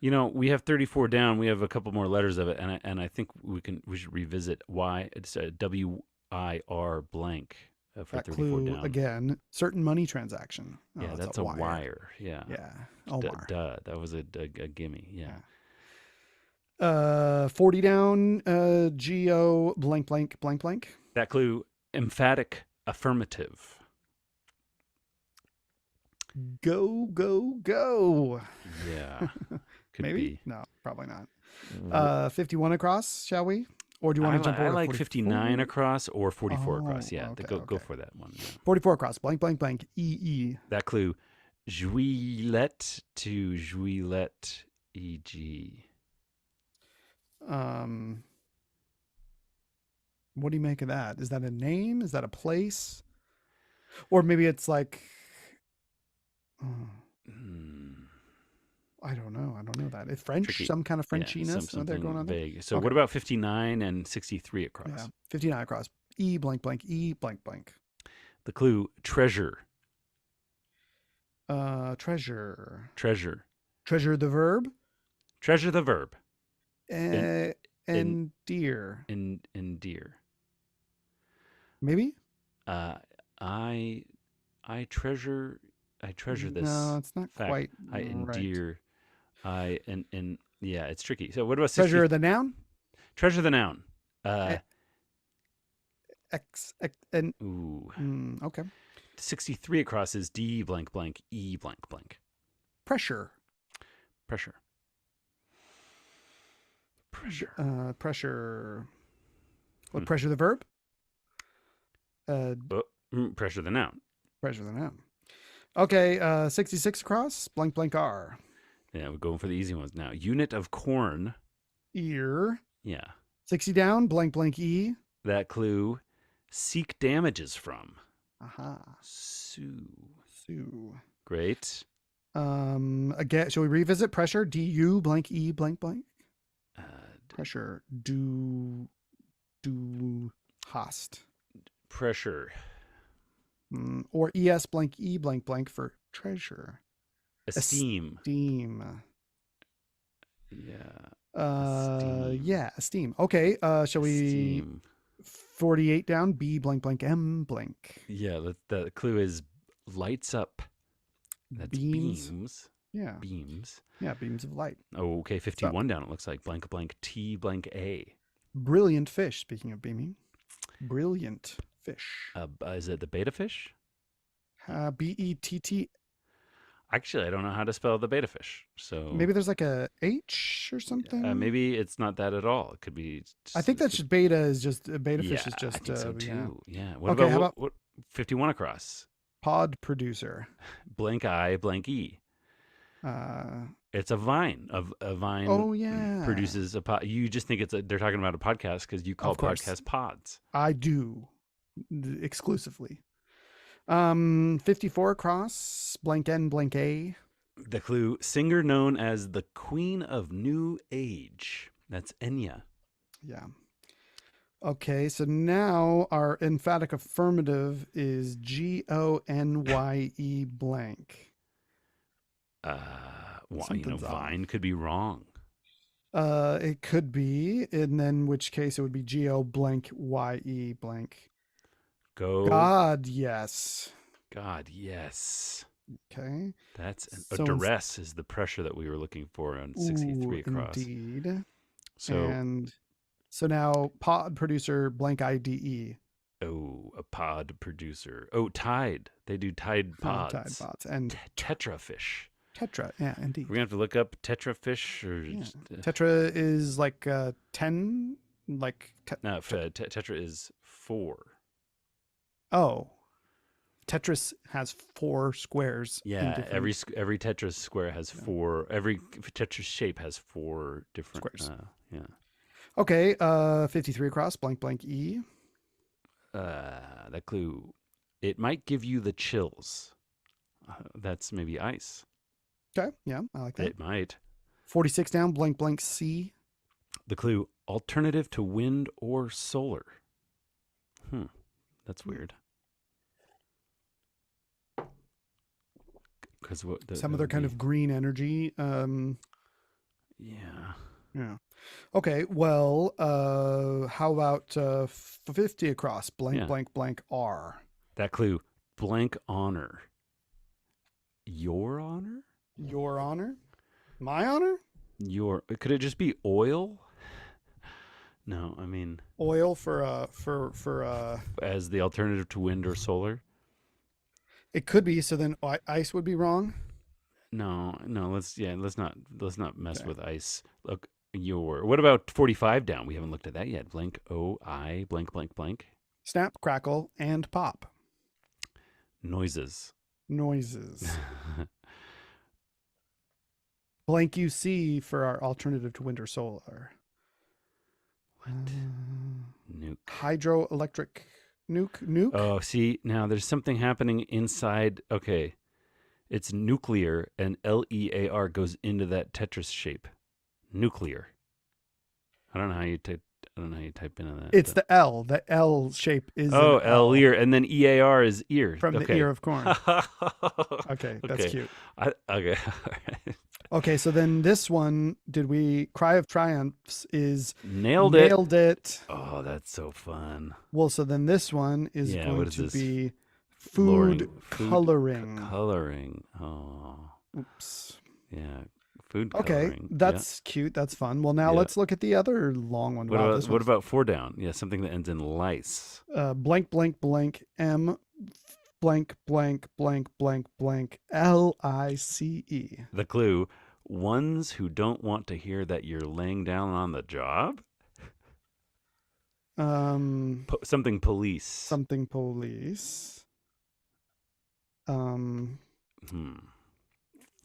You know, we have 34 down. We have a couple more letters of it, and I think we should revisit why it's a WIR blank for That 34 clue down. Again, certain money transaction. Oh, Yeah, that's a wire. Yeah. Yeah. Omar. Duh. That was a gimme. Yeah. 40 down, GO blank blank blank blank. That clue: emphatic affirmative. Go, go, go. Yeah. Could Maybe? be. No, probably not. 51 across, shall we? Or do you want to jump over I to like 44? 59 across or 44 across. Yeah, okay, go okay. for that one. Yeah. 44 across, blank blank blank, EE. That clue: Jouilette to Jouilette, EG. What do you make of that? Is that a name? Is that a place? Or maybe it's like, I don't know. I don't know that. It's French, Tricky. some kind of Frenchiness. Yeah, Something going on there? vague. So Okay. what about 59 and 63 across? Yeah, 59 across. E blank blank, E blank blank. The clue: treasure. Treasure. Treasure. Treasure the verb. Treasure the verb. And deer. Endear. Maybe? I treasure this. No, it's not fact. quite I right. endear. Yeah, it's tricky. So what about Treasure the noun? Treasure the noun. And Ooh. okay. 63 across is D blank blank E blank blank. Pressure. Pressure. Pressure. What, pressure the verb? Pressure the noun. Pressure the noun. Okay, 66 across, blank blank R. Yeah, we're going for the easy ones now. Unit of corn. Ear. Yeah. 60 down, blank blank E. That clue: Seek damages from. Aha. Sue. Sue. Great. Again, shall we revisit pressure? Du blank E blank blank. Uh, Pressure. Do hast. pressure. Or es blank E blank blank for treasure. Esteem. Esteem. Yeah. Esteem. Yeah, esteem. Okay. Shall we Esteem. 48 down? B blank blank M blank. Yeah, the clue is lights up. That's Beams. beams. Yeah. Beams. Yeah, beams of light. Oh, okay, 51 down. It looks like blank blank T blank A. Brilliant fish. Speaking of beaming. Brilliant fish. Is it the beta fish? BETT. Actually, I don't know how to spell the beta fish. So Maybe there's like a H or something. maybe it's not that at all. It could be. I think that's just beta. Is just beta yeah, fish is just. I think so too. Yeah. What Okay, about, how about what 51 across? pod producer? Blank I blank E. It's a vine. A vine. Oh yeah. Produces a pod. You just think they're talking about a podcast because you call Of course. podcasts pods. I do exclusively. 54 across blank N blank A. The clue: singer known as the Queen of New Age. That's Enya. Yeah. Okay, so now our emphatic affirmative is GONYE blank. Vine could be wrong. It could be, and then which case it would be GO blank YE blank. Go. God, yes. God, yes. Okay. That's a duress is the pressure that we were looking for on 63 across. Indeed. So now pod producer blank IDE. Oh, a pod producer. Oh, Tide. They do Tide pods. Tide pods and Tetra fish. Tetra, yeah, indeed. We're gonna have to look up Tetra fish or Tetra is like 10, like no. Tetra is 4. Oh, Tetris has 4 squares. Yeah, every Tetris square has 4. Every Tetris shape has 4 different squares. Yeah. Okay, 53 across blank blank E. That clue. It might give you the chills. That's maybe ice. Okay, yeah, I like that. It might. 46 down blank blank C. The clue: alternative to wind or solar. That's weird. Because some other kind of green energy. Yeah. Okay. Well, how about 50 across blank blank blank R? That clue: blank honor. Your honor? Your honor? My honor? Could it just be oil? No, I mean oil for as the alternative to wind or solar. It could be. So then ice would be wrong. No. Let's not mess with ice. Look, what about 45 down? We haven't looked at that yet. Blank OI blank blank blank. Snap, crackle, and pop. Noises. Blank UC for our alternative to wind or solar. What? Nuke. Hydroelectric nuke. Oh, see, now there's something happening inside. Okay, it's nuclear, and LEAR goes into that Tetris shape. Nuclear. I don't know how you type into that. It's the L. The L shape is. Oh, L-ear, and then EAR is ear. From the ear of corn. Okay, that's cute. Okay. Okay, so then this one, Cry of Triumphs is nailed it. Oh, that's so fun. Well, so then this one is going to be food coloring. Coloring. Oh. Oops. Yeah. Food coloring. Okay, that's cute. That's fun. Well, now let's look at the other long one. What about 4 down? Yeah, something that ends in lice. Blank blank blank M blank blank blank blank blank LICE. The clue: ones who don't want to hear that you're laying down on the job. Something police.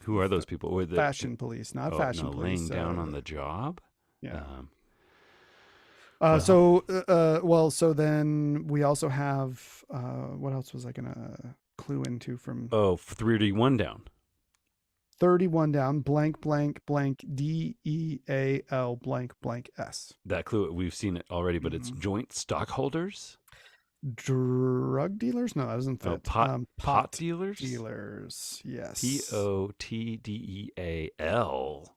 Who are those people? Fashion police, not fashion police. Laying down on the job. Yeah. Well, So then we also have, what else was I gonna clue into from oh, 31 down. 31 down, blank, blank, blank, DEAL, blank, blank, S. That clue, we've seen it already, but it's Mhm. joint stockholders. Drug dealers? No, that doesn't Oh, fit. pot Pot dealers. dealers. P Yes. O T D E A L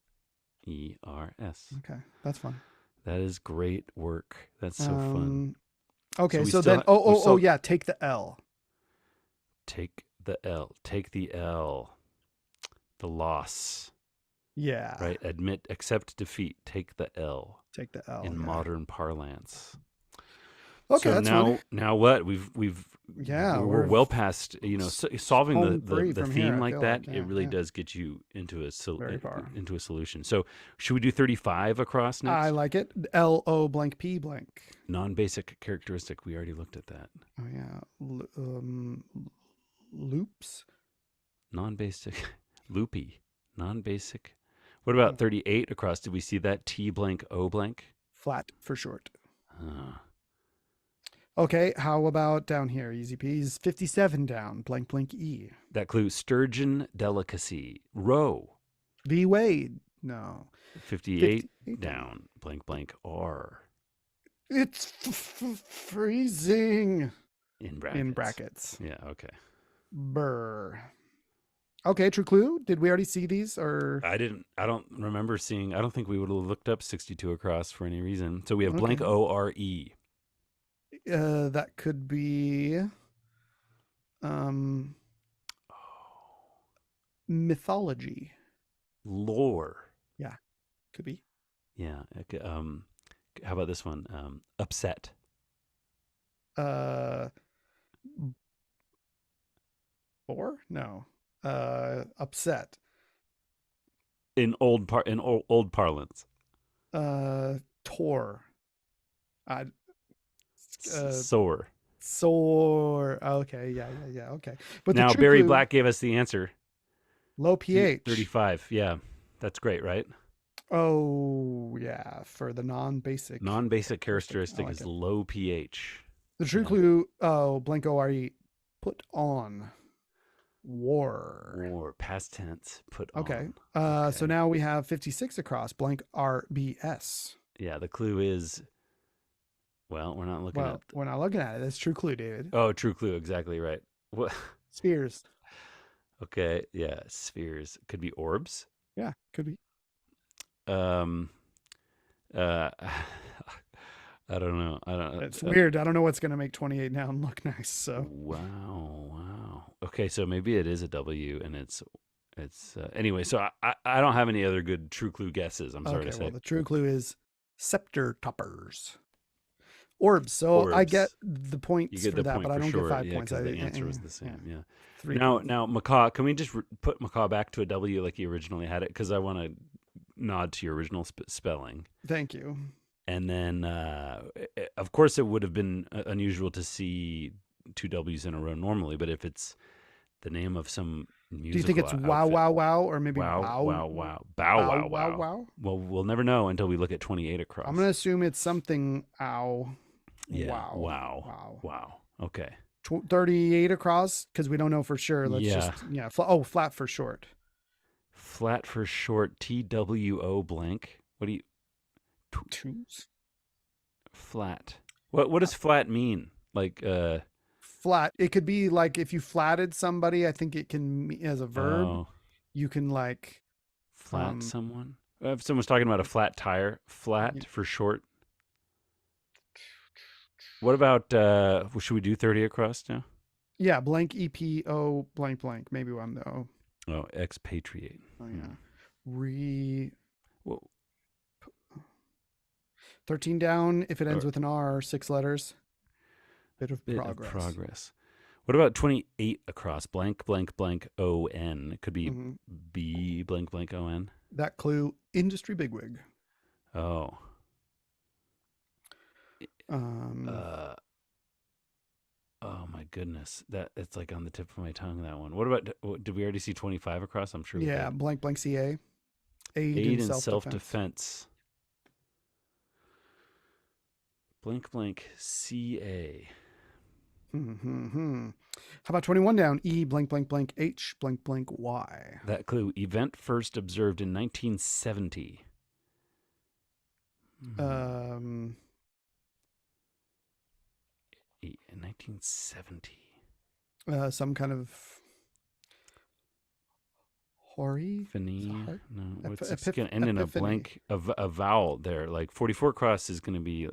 E R S. Okay, that's fun. That is great work. That's so fun. Um, So okay, we so then, still we still yeah, take the L. take the L. Take the L. The loss. Yeah, Right? Accept defeat. Take the L take the L. in Yeah. modern parlance. Okay, So that's fun. now what? Yeah, We're well past, solving home free the from here. theme I like feel that. like, It yeah, really yeah, does get you into very far. into a solution. So should we do 35 across I next? like it. LO blank P blank. Non-basic characteristic. We already looked at that. Oh yeah, loops. Non-basic, loopy, non-basic. What about 38 across? Did we see that? T blank O blank. Flat for short. Uh, Okay, how about down here? Easy peas. 57 down. Blank blank E. that clue. Sturgeon delicacy. Row. V Wade. No. 58 58 down. down. Blank blank R. It's freezing. In brackets. In brackets. Yeah. Okay. Burr. Okay, true clue. Did we already see these or? I didn't. I don't remember seeing. I don't think we would have looked up 62 across for any reason. So we have blank Okay. ORE. That could be um mythology. Lore. Yeah, could be. Yeah. Okay, how about this one? Upset. Uh, Bore? No. Upset. In old parlance. Tor. I Sore. Sore. Okay, yeah. Okay. But Now the true Barry clue, Black gave us the answer. low pH. 35. Yeah. That's great, right? Oh, yeah, for the non-basic. Non-basic characteristic I like is it. low pH. The true Yeah. clue, blank ORE, put on. War. Or past tense. Put Okay. on. So now we have 56 across, blank RBS. Yeah. The clue is. Well, we're not looking Well, at. we're not looking at it. That's true clue, David. Oh, true clue. Exactly right. What? Spheres. Okay. Yeah. Spheres could be orbs. Yeah, could be. Um. Uh. I don't know. It's weird. I don't know what's going to make 28 now and look nice. So. Wow. Okay, so maybe it is a W, and it's anyway. So I don't have any other good true clue guesses. I'm sorry to say. Well, the true clue is scepter toppers. Orbs. So I get the points You get for the that, point but I for don't sure. get 5 Yeah, points. because the answer was the same. Yeah. 3 Now, points. now Macaw, can we just put Macaw back to a W like you originally had it? Because I want to nod to your original spelling. Thank you. And then, of course, it would have been unusual to see 2 W's in a row normally. But if it's the name of some musical Do you think it's wow, outfit, wow, wow, or maybe wow, wow, wow, wow, bow, wow, wow, wow? Well, we'll never know until we look at 28 across. I'm going to assume it's something ow. Yeah. Wow. Wow. Wow. Okay. 38 across because we don't know for sure. Let's Yeah. just flat for short. Flat for short. TWO blank. What do you? Twos. Flat. What does flat mean? Like Flat. It could be like if you flatted somebody. I think it can as a verb. You can like flat someone. If someone's talking about a flat tire, flat for short. What about should we do 30 across now? Yeah, blank EPO blank blank. Maybe one though. Oh, expatriate. Oh yeah. Whoa. 13 down if it ends with an R, 6 letters. Bit of progress. What about 28 across? Blank blank blank ON. It could be B blank blank ON. That clue, industry bigwig. Oh. Oh my goodness, that it's like on the tip of my tongue. That one. What about? Did we already see 25 across? I'm sure. Yeah, blank blank CA. Aid in self-defense. Blank blank CA. How about 21 down? E blank blank blank H blank blank Y. That clue, event first observed in 1970. Um, 1970. some kind of hoary. Fini. Heart? No, it's going to end in a Epiphany. blank, a vowel there. Like 44 cross is going to be,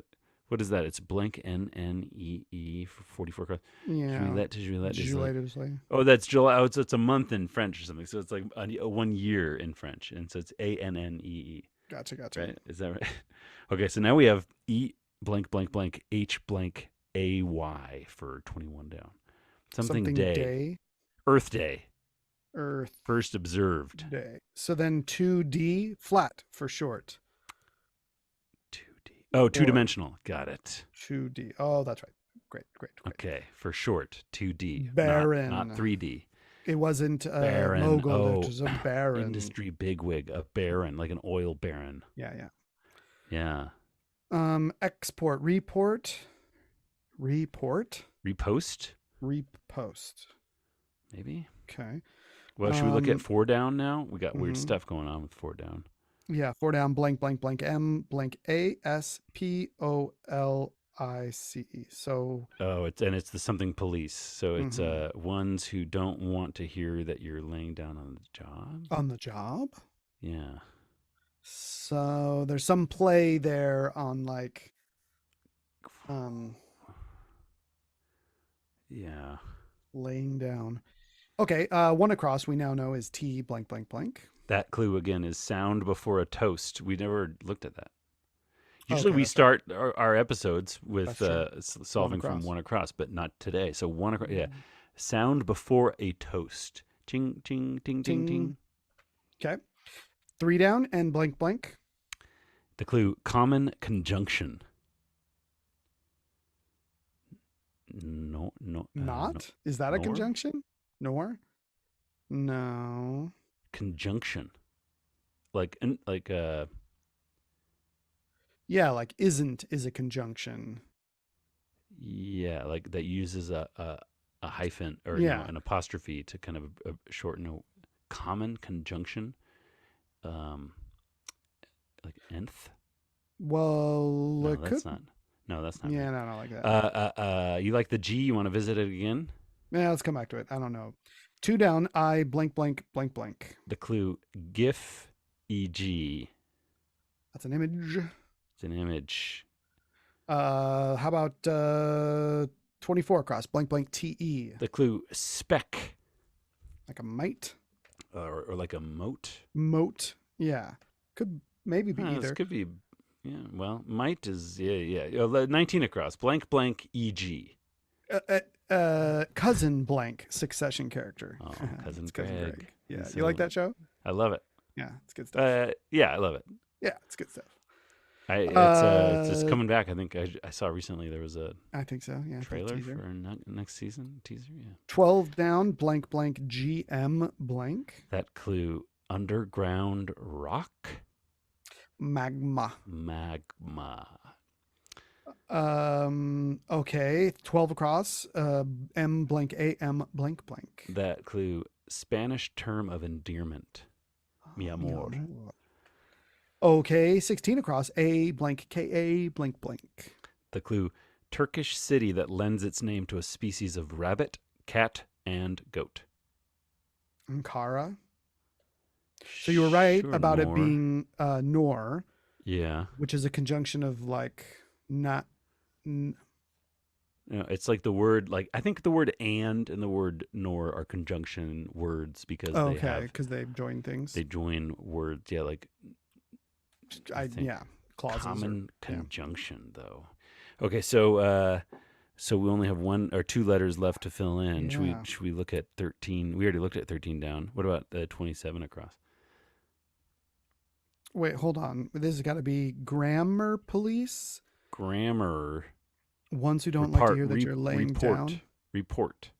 what is that? It's blank NNEE for 44 cross. Yeah. Juliette is like, Juliette. oh, that's July. Oh, it's a month in French or something. So it's like a 1 year in French. And so it's ANNEE. Gotcha. Right? Is that right? Okay, so now we have E blank blank blank H blank AY for 21 down. Something day. Earth Day. Earth First observed. Day. So then 2D flat for short. 2D. Oh, two-dimensional. Got it. 2D. Oh, that's right. Great. Okay, for short, 2D. Baron. Not 3D. It wasn't a Baron. mogul. Oh, It was a baron. Industry bigwig, a baron, like an oil baron. Yeah. Yeah. Export. Report. Repost? Repost. Maybe. Okay. Well, should we look at 4 down now? We got weird stuff going on with 4 down. Yeah, 4 down, blank, blank, blank, M, blank, ASPOLICE. So. Oh, it's the something police. So it's ones who don't want to hear that you're laying down on the job. On the job? Yeah. So there's some play there on like, yeah, laying down. Okay, 1 across we now know is T blank, blank, blank. That clue again is sound before a toast. We never looked at that. Usually we start our episodes with solving from 1 across, but not today. So 1 across, yeah. Sound before a toast. Ching, ching, ting, ting, ting. Okay. 3 down and blank, blank. The clue, common conjunction. No. Not? No. Is that a conjunction? Nor? No. Conjunction. Like yeah, like isn't is a conjunction. Yeah, like that uses a hyphen or an apostrophe to kind of shorten a common conjunction. Like nth. Well, no, that's not. No, that's not. Yeah, no, not like that. You like the G? You want to visit it again? Yeah, let's come back to it. I don't know. 2 down. I blank, blank, blank, blank. The clue, GIF, EG. That's an image. It's an image. How about 24 across? Blank, blank, TE. The clue, spec. Like a mite. Or like a moat. Moat. Yeah. Could maybe be either. This could be. Yeah. Well, mite is 19 across. Blank, blank, EG. Cousin blank succession character. Oh, cousin Greg. Yeah, you like that show? I love it. Yeah, it's good stuff. Yeah, I love it. Yeah, it's good stuff. It's just coming back. I think I saw recently there was a. I think so. Yeah, trailer for next season teaser. Yeah. 12 down. Blank blank GM blank. That clue, underground rock. Magma. Okay, 12 across. M blank AM blank blank. That clue, Spanish term of endearment. Mi amor. Okay, 16 across. A blank KA blank blank. The clue, Turkish city that lends its name to a species of rabbit, cat, and goat. Ankara. So you were right about it being nor. Yeah. Which is a conjunction of like not. It's like the word, like I think the word and the word nor are conjunction words because because they join things. They join words, yeah, like clauses. Common conjunction though. Okay, so we only have 1 or 2 letters left to fill in. Yeah. Should we look at 13? We already looked at 13 down. What about 27 across? Wait, hold on. This has got to be grammar police. Grammar. Ones who don't like to hear that you're laying down. Report.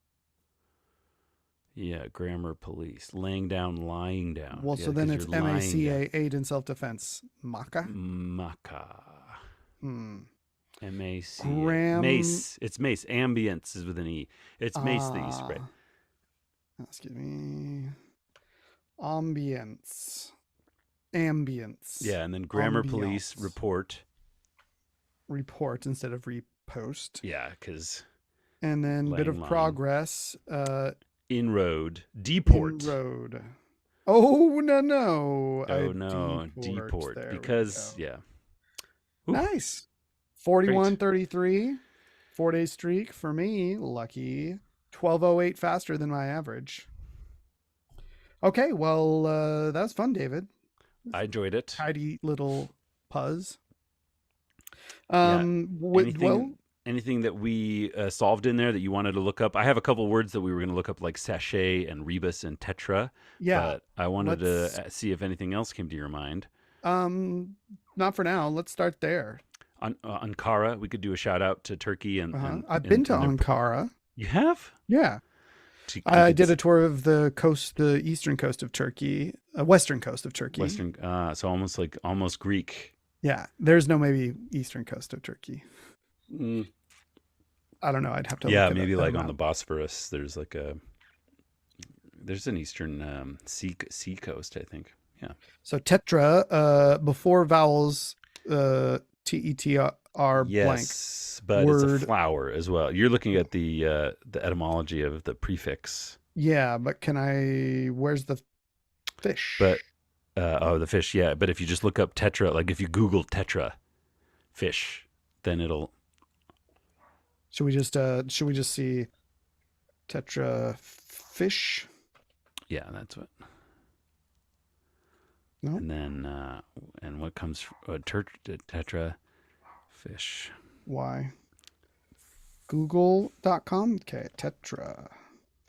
Yeah, grammar police. Laying down, lying down. Well, so then it's MACA, aid in self-defense. Maca? Maca. MAC. Gram. Mace. It's mace. Ambience is with an E. It's mace that you spray. Ah, excuse me. Ambience. Ambience. Yeah, and then grammar police Ambiance. report. Report instead of repost. Yeah, because And then bit lang of line. progress. Inroad. Deport. Inroad. Oh, no. Oh no, Deport. deport. There Because we go. yeah. Ooh, Nice. great. 41.33. 4-day streak for me. Lucky. 12:08 faster than my average. Okay, well, that was fun, David. I enjoyed it. Tidy little puzz. Yeah. Well, Anything that we solved in there that you wanted to look up? I have a couple words that we were going to look up, like sachet and rebus and tetra. yeah. But I wanted to see if anything else came to your mind. Not for now. Let's start there. On Ankara, we could do a shout out to Turkey and I've been to and Ankara. You have? Yeah. I did a tour of the eastern coast of Turkey, western coast of Turkey. Western, so almost Greek. Yeah, there's no maybe eastern coast of Turkey. Mm. I don't know. I'd have to. Yeah, look maybe it like on the Bosphorus. There's an eastern sea coast, I think. Yeah. So tetra, before vowels, TETR blank. Yes, but word. it's a flower as well. You're looking at the etymology of the prefix. Yeah, but where's the fish? But the fish, yeah. But if you just look up tetra, like if you Google tetra fish, then it'll. Should we just see tetra fish? Yeah, that's what. No. And then and what comes tetra fish. Why? Google.com. Okay, tetra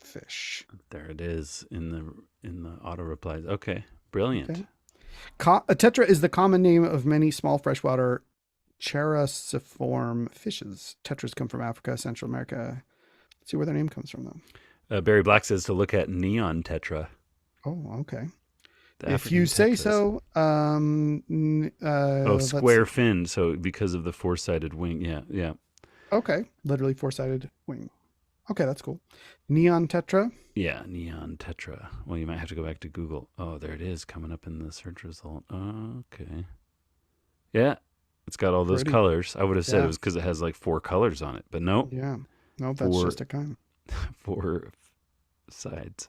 fish. There it is in the auto replies. Okay, brilliant. Okay. A tetra is the common name of many small freshwater characiform fishes. Tetras come from Africa, Central America. Let's see where their name comes from, though. Barry Black says to look at neon tetra. Oh, okay. The If African you say tetras. so. Square fin. So because of the four-sided wing. Yeah. Okay, literally four-sided wing. Okay, that's cool. Neon tetra. Yeah, neon tetra. Well, you might have to go back to Google. Oh, there it is coming up in the search result. Okay. Yeah, it's got all those Pretty. colors. I would have said Yeah. it was because it has like 4 colors on it, but no, Yeah. No, that's just a kind. 4 sides.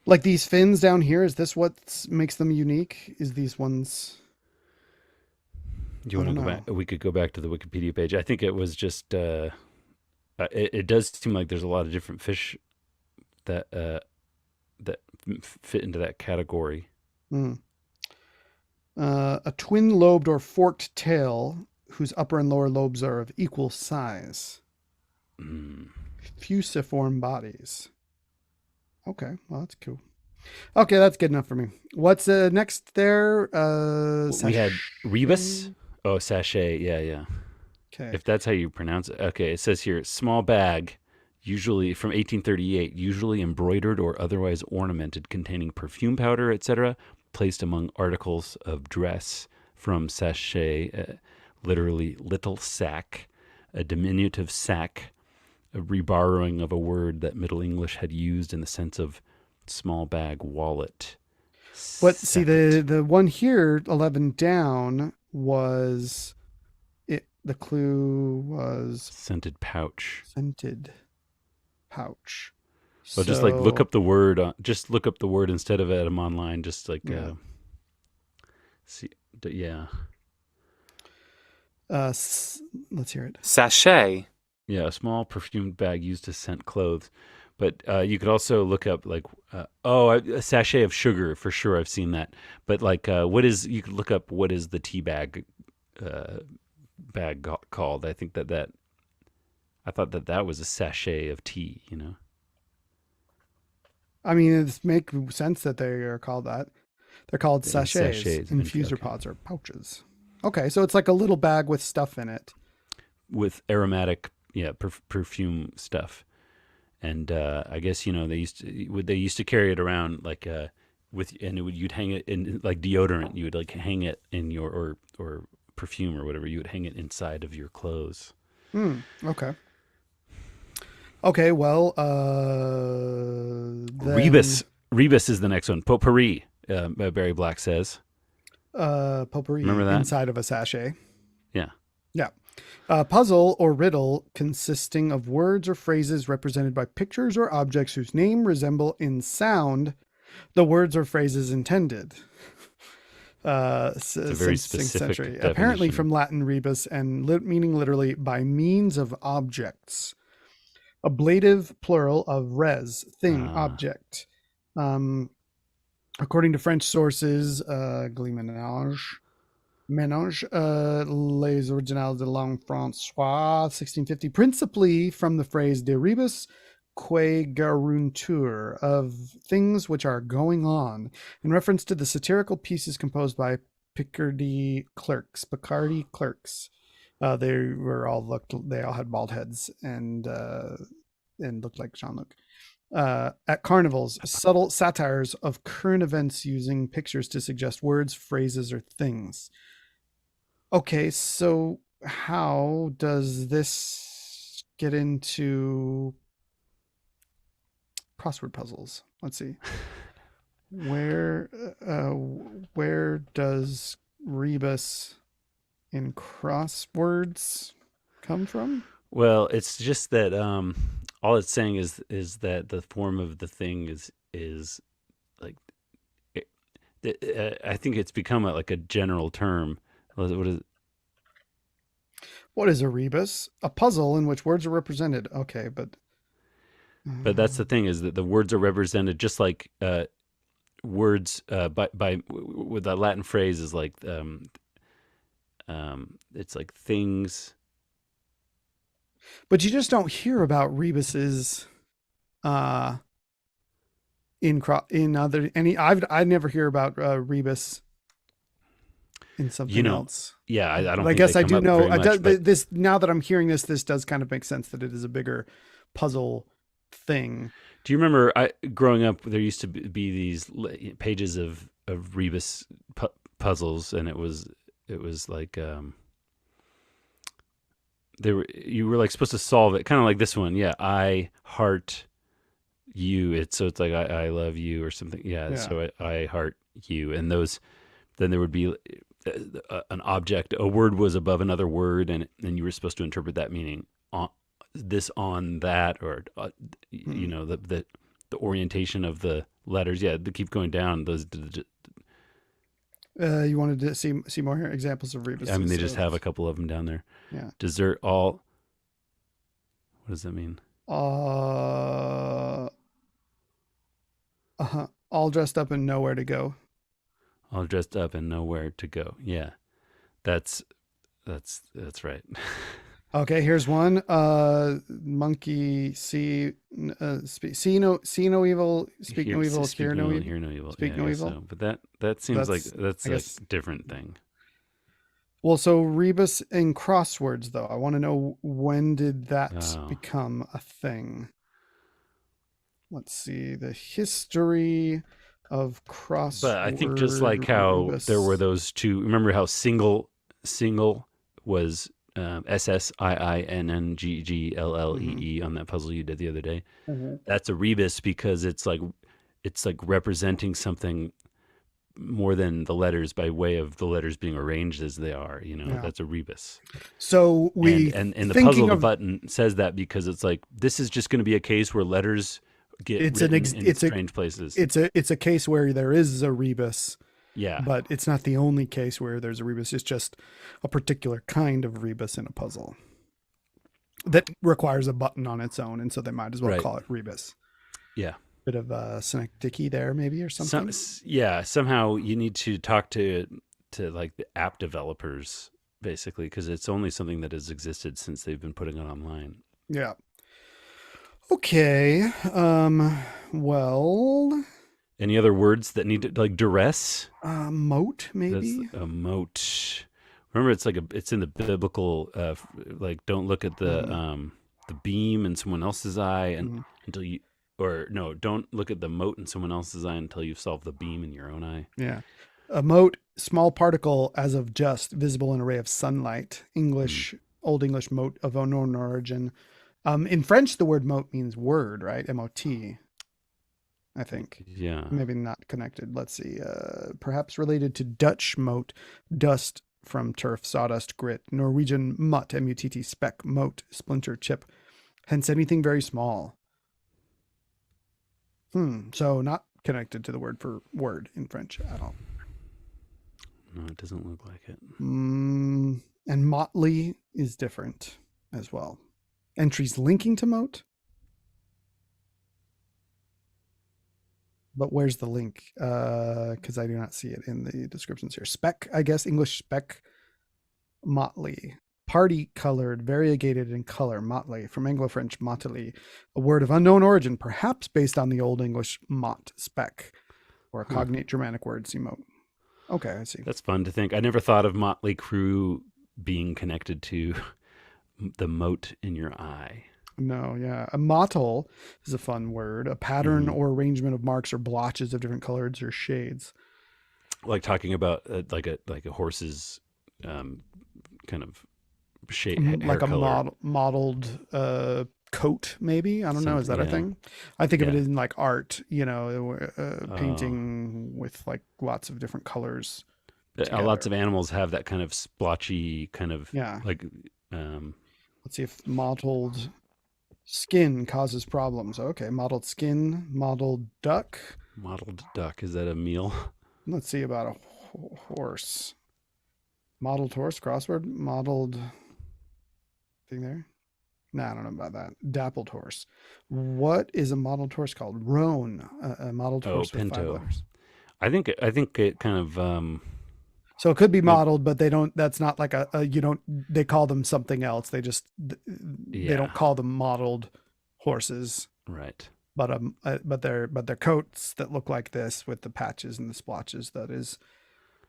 Like these fins down here, is this what makes them unique? Is these ones? Do you want to go back? We could go back to the Wikipedia page. I think it was just. It does seem like there's a lot of different fish that fit into that category. A twin-lobed or forked tail whose upper and lower lobes are of equal size. Fusiform bodies. Okay, well, that's cool. Okay, that's good enough for me. What's next there? We had rebus. Oh, sachet. Yeah. Okay. If that's how you pronounce it. Okay, it says here, small bag, usually from 1838, usually embroidered or otherwise ornamented, containing perfume powder, etc., placed among articles of dress. From sachet, literally little sack, a diminutive sack, a reborrowing of a word that Middle English had used in the sense of small bag wallet. But see, the one here, 11 down, was it. The clue was scented pouch. Scented pouch. So just like look up the word. Just look up the word instead of at them online. Just like see, yeah. Let's hear it. Sachet. Yeah, a small perfumed bag used to scent clothes. But you could also look up like a sachet of sugar for sure. I've seen that. But like you could look up what is the tea bag called. I think I thought that was a sachet of tea. You know. I mean, it makes sense that they are called that. They're called sachets. Infuser pods or pouches. Okay, so it's like a little bag with stuff in it. With aromatic, perfume stuff. And I guess they used to carry it around like you'd hang it in like deodorant. You would like hang it in your or perfume or whatever, you would hang it inside of your clothes. Okay. Okay, well, then Rebus is the next one. Potpourri, Barry Black says. potpourri Remember that? inside of a sachet. Yeah. Yeah. Puzzle or riddle consisting of words or phrases represented by pictures or objects whose name resemble in sound the words or phrases intended. It's a very Since 6th specific century. Apparently definition. from Latin rebus and meaning literally by means of objects. Ablative plural of res, thing, object. According to French sources, Gleemenage, Ménage, Les Originales de Langue Françoise, 1650, principally from the phrase de rebus que garuntur, of things which are going on, in reference to the satirical pieces composed by Picardy clerks. They all had bald heads and looked like Jean-Luc. At carnivals, subtle satires of current events using pictures to suggest words, phrases, or things. Okay, so how does this get into crossword puzzles? Let's see. Where does rebus in crosswords come from? Well, it's just that all it's saying is that the form of the thing is like I think it's become like a general term. What is a rebus? A puzzle in which words are represented. Okay, but that's the thing, is that the words are represented just like words by with the Latin phrase is like it's like things. But you just don't hear about rebuses in other any. I never hear about rebus in something else. Yeah, I don't But I think guess they I come do up know. very much, but This now that I'm hearing this does kind of make sense that it is a bigger puzzle thing. do you remember growing up, there used to be these pages of rebus puzzles, and it was like you were like supposed to solve it, kind of like this one. Yeah, I heart you. It's like I love you or something. Yeah. So I heart you, and those. Then there would be an object. A word was above another word, and you were supposed to interpret that meaning on this, on that, or the orientation of the letters. Yeah, they keep going down. Those. You wanted to see more examples of rebuses. I mean, they just have a couple of them down there. Yeah. Dessert all. What does that mean? All dressed up and nowhere to go. All dressed up and nowhere to go. Yeah, that's right. Okay, here's one. Monkey see no evil, speak no evil, hear no evil, hear no evil. speak no evil. So. But that seems like that's a different thing. Well, so rebus in crosswords, though, I want to know, when did that become a thing? Let's see, the history of crossword. But I think just like how rebus. There were those two. Remember how single was SSIINNGGLLEE on that puzzle you did the other day. Mm-hmm. That's a rebus because it's like representing something more than the letters by way of the letters being arranged as they are. That's a rebus. So and the puzzle, the button says that because it's like, this is just going to be a case where letters get in strange places. It's a case where there is a rebus. Yeah. But it's not the only case where there's a rebus. It's just a particular kind of rebus in a puzzle that requires a button on its own, and so they might as well call it rebus. Yeah. Bit of synecdoche there, maybe, or something. Somehow you need to talk to like the app developers, basically, because it's only something that has existed since they've been putting it online. Yeah. Okay. Well. Any other words that need to, like duress? Moat, maybe. That's a moat. Remember, it's in the biblical, like, don't look at the beam in someone else's eye until you. Or no, don't look at the mote in someone else's eye until you've solved the beam in your own eye. Yeah. A mote, small particle as of just, visible in a ray of sunlight. Hmm. English, Old English mote of unknown origin. In French, the word mote means word, right? M-O-T, I think. Yeah. Maybe not connected. Let's see. Perhaps related to Dutch mote, dust from turf, sawdust, grit. Norwegian mutt, M-U-T-T, speck, mote, splinter, chip. Hence anything very small. So not connected to the word for word in French at all. No, it doesn't look like it. And motley is different as well. Entries linking to mote. But where's the link? Because I do not see it in the descriptions here. Speck, I guess, English speck, motley. Party colored, variegated in color, motley, from Anglo-French motley, a word of unknown origin, perhaps based on the Old English mot, speck, or a cognate Germanic word, mote. Okay, I see. That's fun to think. I never thought of Motley Crue being connected to the mote in your eye. No, yeah. A mottle is a fun word, a pattern Mm-hmm. or arrangement of marks or blotches of different colors or shades. Like talking about like a horse's kind of shade, hair Like a color, modeled coat, maybe. I don't know. Is something. that a Yeah, thing? I think of it yeah. in like art, Oh, painting with like lots of different colors lots together. of animals have that kind of splotchy kind of Yeah. like um, Let's see if mottled skin causes problems. Okay. Mottled skin, mottled duck. mottled duck. Is that a meal? Let's see about a horse. Mottled horse, crossword, mottled thing there. No, I don't know about that. Dappled horse. What is a mottled horse called? Roan, a mottled Oh, horse with 5 pinto. letters. I think it kind of So it could be maybe, mottled, but they don't. That's not like you don't. They call them something else. They yeah, don't call them mottled horses, right. but they're coats that look like this with the patches and the splotches. That is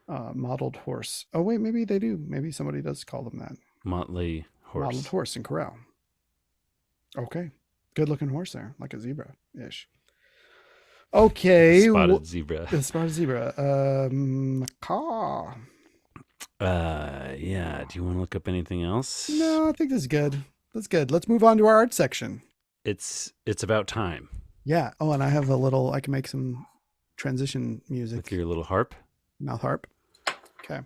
mottled horse. Oh wait, maybe they do. Maybe somebody does call them that. Motley Mottled horse. horse in corral. Okay, good looking horse there, like a zebra ish. The Okay, spotted zebra. as far as zebra, macaw. Yeah. Do you want to look up anything else? No, I think this is good. That's good. Let's move on to our art section. It's about time Yeah. Oh, and I have a little. I can make some transition with music. your little harp. Mouth harp. Okay.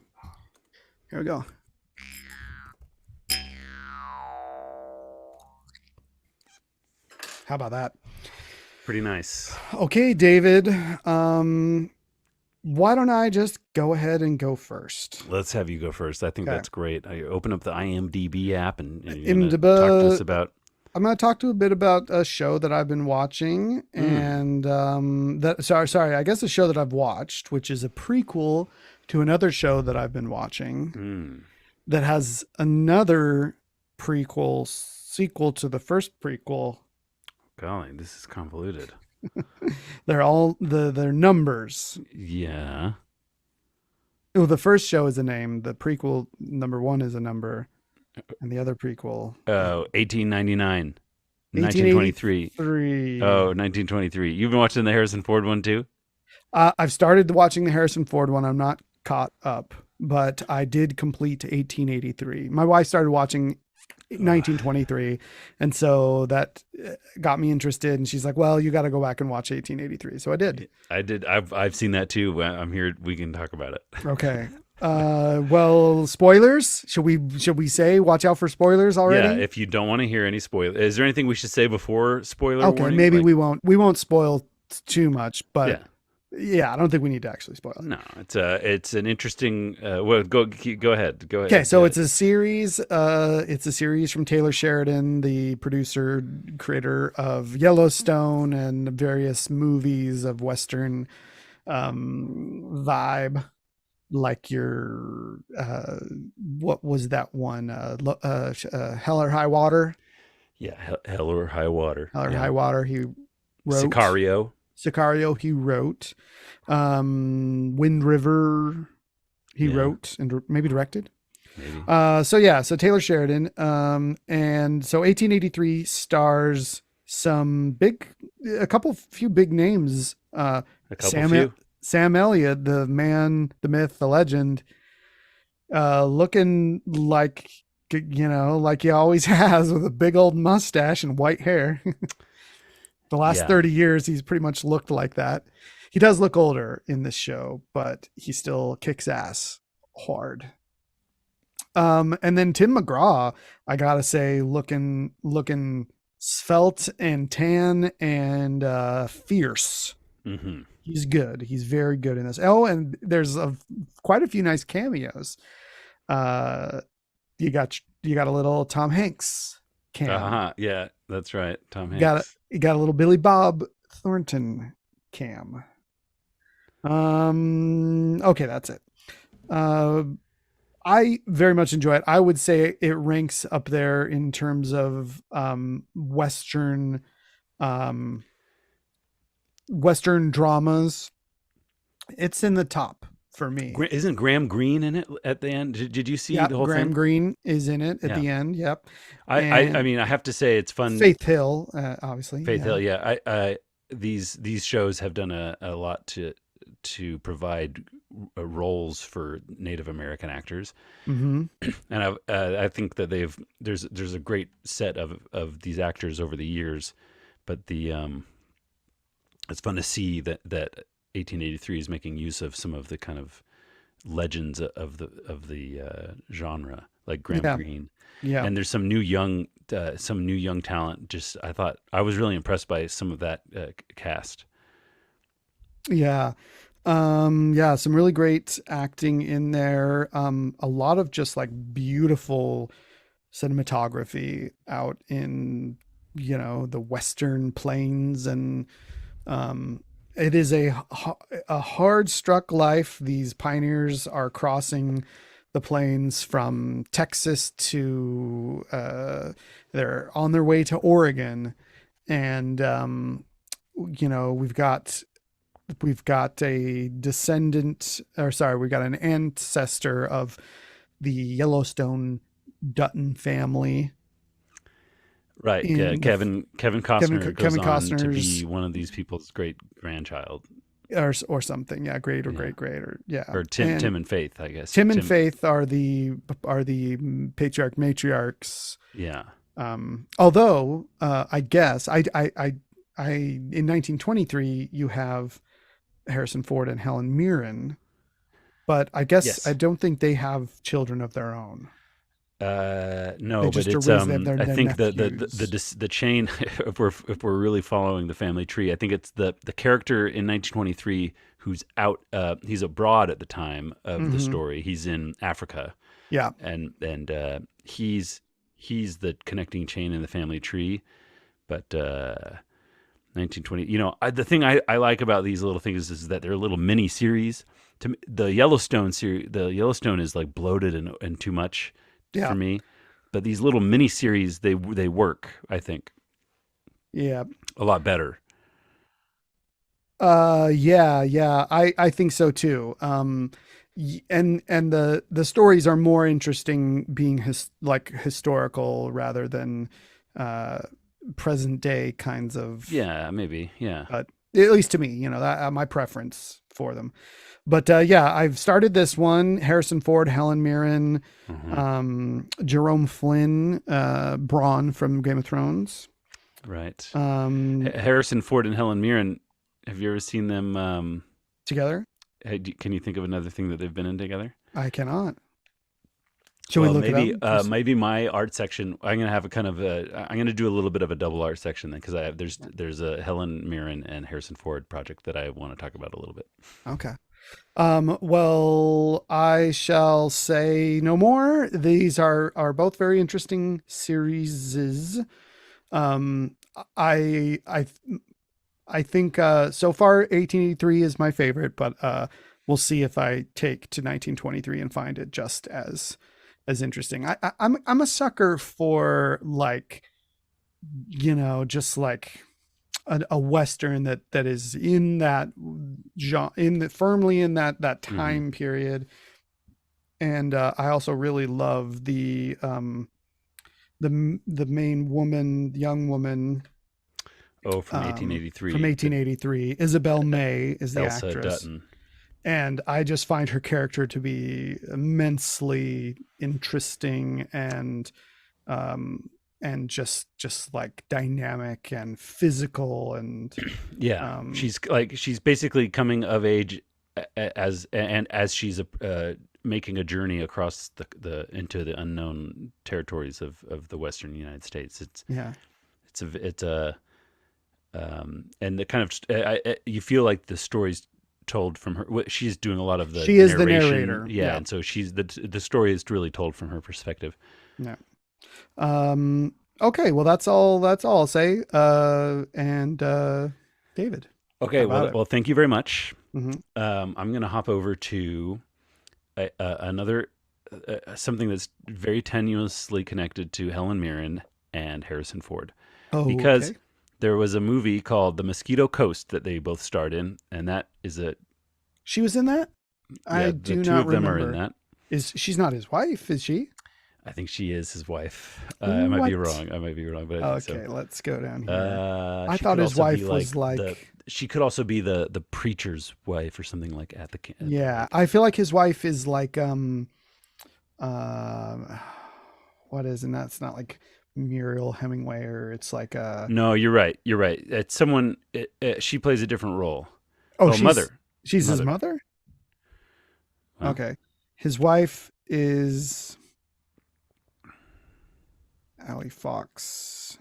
Here we go. How about that? Pretty nice. Okay, David. Why don't I just go ahead and go first? Let's have you go first. I think Okay. that's great. I open up the IMDb app and you're gonna talk to us IMDb. about. I'm going to talk to a bit about a show that I've been watching, Mm, and sorry, I guess a show that I've watched, which is a prequel to another show that I've been watching mm. that has another prequel sequel to the first prequel. Golly, this is convoluted. They're all they're numbers. Yeah. Oh, the first show is a name. The prequel number 1 is a number, and the other prequel is 1899, 1923. 1883. Oh, 1923. You've been watching the Harrison Ford one too? I've started watching the Harrison Ford one. I'm not caught up, but I did complete 1883. My wife started watching Ugh. 1923, and so that got me interested. And she's like, "Well, you got to go back and watch 1883." So I did. I did. I've seen that too. I'm here. We can talk about it. Okay. Well, spoilers. Should we say watch out for spoilers Yeah. already? If you don't want to hear any spoiler, is there anything we should say before spoiler Okay, warning? maybe Like, we won't spoil too much, but yeah. yeah, I don't think we need to actually spoil it. No, it's an interesting. Well, go ahead. Go ahead. Okay, so it's a series. It's a series from Taylor Sheridan, the producer, creator of Yellowstone and various movies of Western vibe, like your what was that one? Hell or High Water. Yeah. Hell or High Water. Hell or Yeah. High Water. He wrote Sicario. Sicario. He wrote Wind River. He Yeah. wrote and maybe directed. Maybe. So Taylor Sheridan, and so 1883 stars a few big names. A couple few. Sam Elliott, the man, the myth, the legend, looking like, like he always has, with a big old mustache and white hair. The last Yeah. 30 years, he's pretty much looked like that. He does look older in this show, but he still kicks ass hard. And then Tim McGraw, I gotta say, looking svelte and tan and fierce. Hmm. He's good. He's very good in this. Oh, and there's quite a few nice cameos. Uh, you got a little Tom Hanks cam. Uh-huh. Yeah, that's right. Tom Got Hanks. you got a little Billy Bob Thornton cam. Okay, that's it. Uh, I very much enjoy it. I would say it ranks up there in terms of um, Western dramas. It's in the top for me. Isn't Graham Greene in it at the end? Did you see Yep, the whole Graham thing? Greene is in it at Yeah. the end. Yep, I and mean, I have to say it's fun. Faith Hill, obviously. Faith Yeah. Hill, yeah. These shows have done a lot to provide roles for Native American actors, Mm-hmm. and I think that there's a great set of these actors over the years, but it's fun to see that 1883 is making use of some of the kind of legends of the genre, like Graham Yeah. Greene, Yeah. and there's some new young talent. Just I thought I was really impressed by some of that cast. Yeah. Yeah, some really great acting in there. A lot of just like beautiful cinematography out in, the Western plains. And it is a hard struck life. These pioneers are crossing the plains from Texas to, they're on their way to Oregon. And, we've got a descendant, or sorry, we've got an ancestor of the Yellowstone Dutton family Right. Yeah. in the Kevin Costner goes Kevin on to Costner's, be one of these people's great grandchild, or something. Yeah, great or yeah, great great or yeah. or And Tim and Faith, I guess. Tim and Tim. Faith are the patriarch matriarchs. Yeah. Although I guess I in 1923 you have Harrison Ford and Helen Mirren, but I guess I Yes. don't think they have children of their own. They No, but just it's they have their, I their think nephews. the chain, if we're really following the family tree, I think it's the character in 1923 who's out. He's abroad at the time of the Hmm. story. He's in Africa, Yeah, and he's the connecting chain in the family tree. But 1920, the thing I like about these little things is that they're little mini series. The Yellowstone series, the Yellowstone is like bloated and too much for yeah, me. But these little mini series, they work, I think, yeah. a lot better. Yeah, yeah. I think so too. And the stories are more interesting being like historical rather than uh present day kinds of, Yeah, maybe. Yeah. but at least to me, that my preference for them. But yeah, I've started this one. Harrison Ford, Helen Mirren, Hmm. Jerome Flynn, Braun from Game of Thrones. Right. Um, Harrison Ford and Helen Mirren. Have you ever seen them? Together? Can you think of another thing that they've been in together? I cannot. Shall we Well, look it up? maybe my art section. I'm gonna have a kind of I'm gonna do a little bit of a double art section then, because there's a Helen Mirren and Harrison Ford project that I want to talk about a little bit. Okay. Well, I shall say no more. These are both very interesting series. Um, I I think so far 1883 is my favorite, but we'll see if I take to 1923 and find it just as interesting. I'm a sucker for, like, just like a western that is in that genre, firmly in that Hmm. time period. And I also really love the main woman, young woman, Oh, from from 1883, 1883. Isabel May is the Elsa actress. Dutton. and I just find her character to be immensely interesting um, and just like dynamic and physical Yeah, um, she's basically coming of age as she's making a journey across the into the unknown territories of the Western United States. yeah. It's a and the kind of you feel like the story's told from her. She's doing a lot of the She is the narration, narrator. yeah, Yeah. and so she's the story is really told from her perspective. Yeah. Okay, well that's all I'll say. And David, how Okay, about it? well, thank you very much. Hmm. I'm going to hop over to another something that's very tenuously connected to Helen Mirren and Harrison Ford, Oh, because okay. there was a movie called The Mosquito Coast that they both starred in, and that is a She was in that? I yeah, the do two not of them are in remember. that. Is she's not his wife, is she? I think she is his wife. I might be What? wrong. I might be wrong, but I think so. Okay, let's go down here. I She thought could his also be wife like was the. like, She could also be the preacher's wife or something like at the yeah, like. I feel like his wife is like uh what is, and that's not like Muriel Hemingway, or it's like No, you're right. You're right. It's someone. She plays a different role. oh, Oh, mother, she's his mother. mother? Well, Okay. His wife is Allie Fox.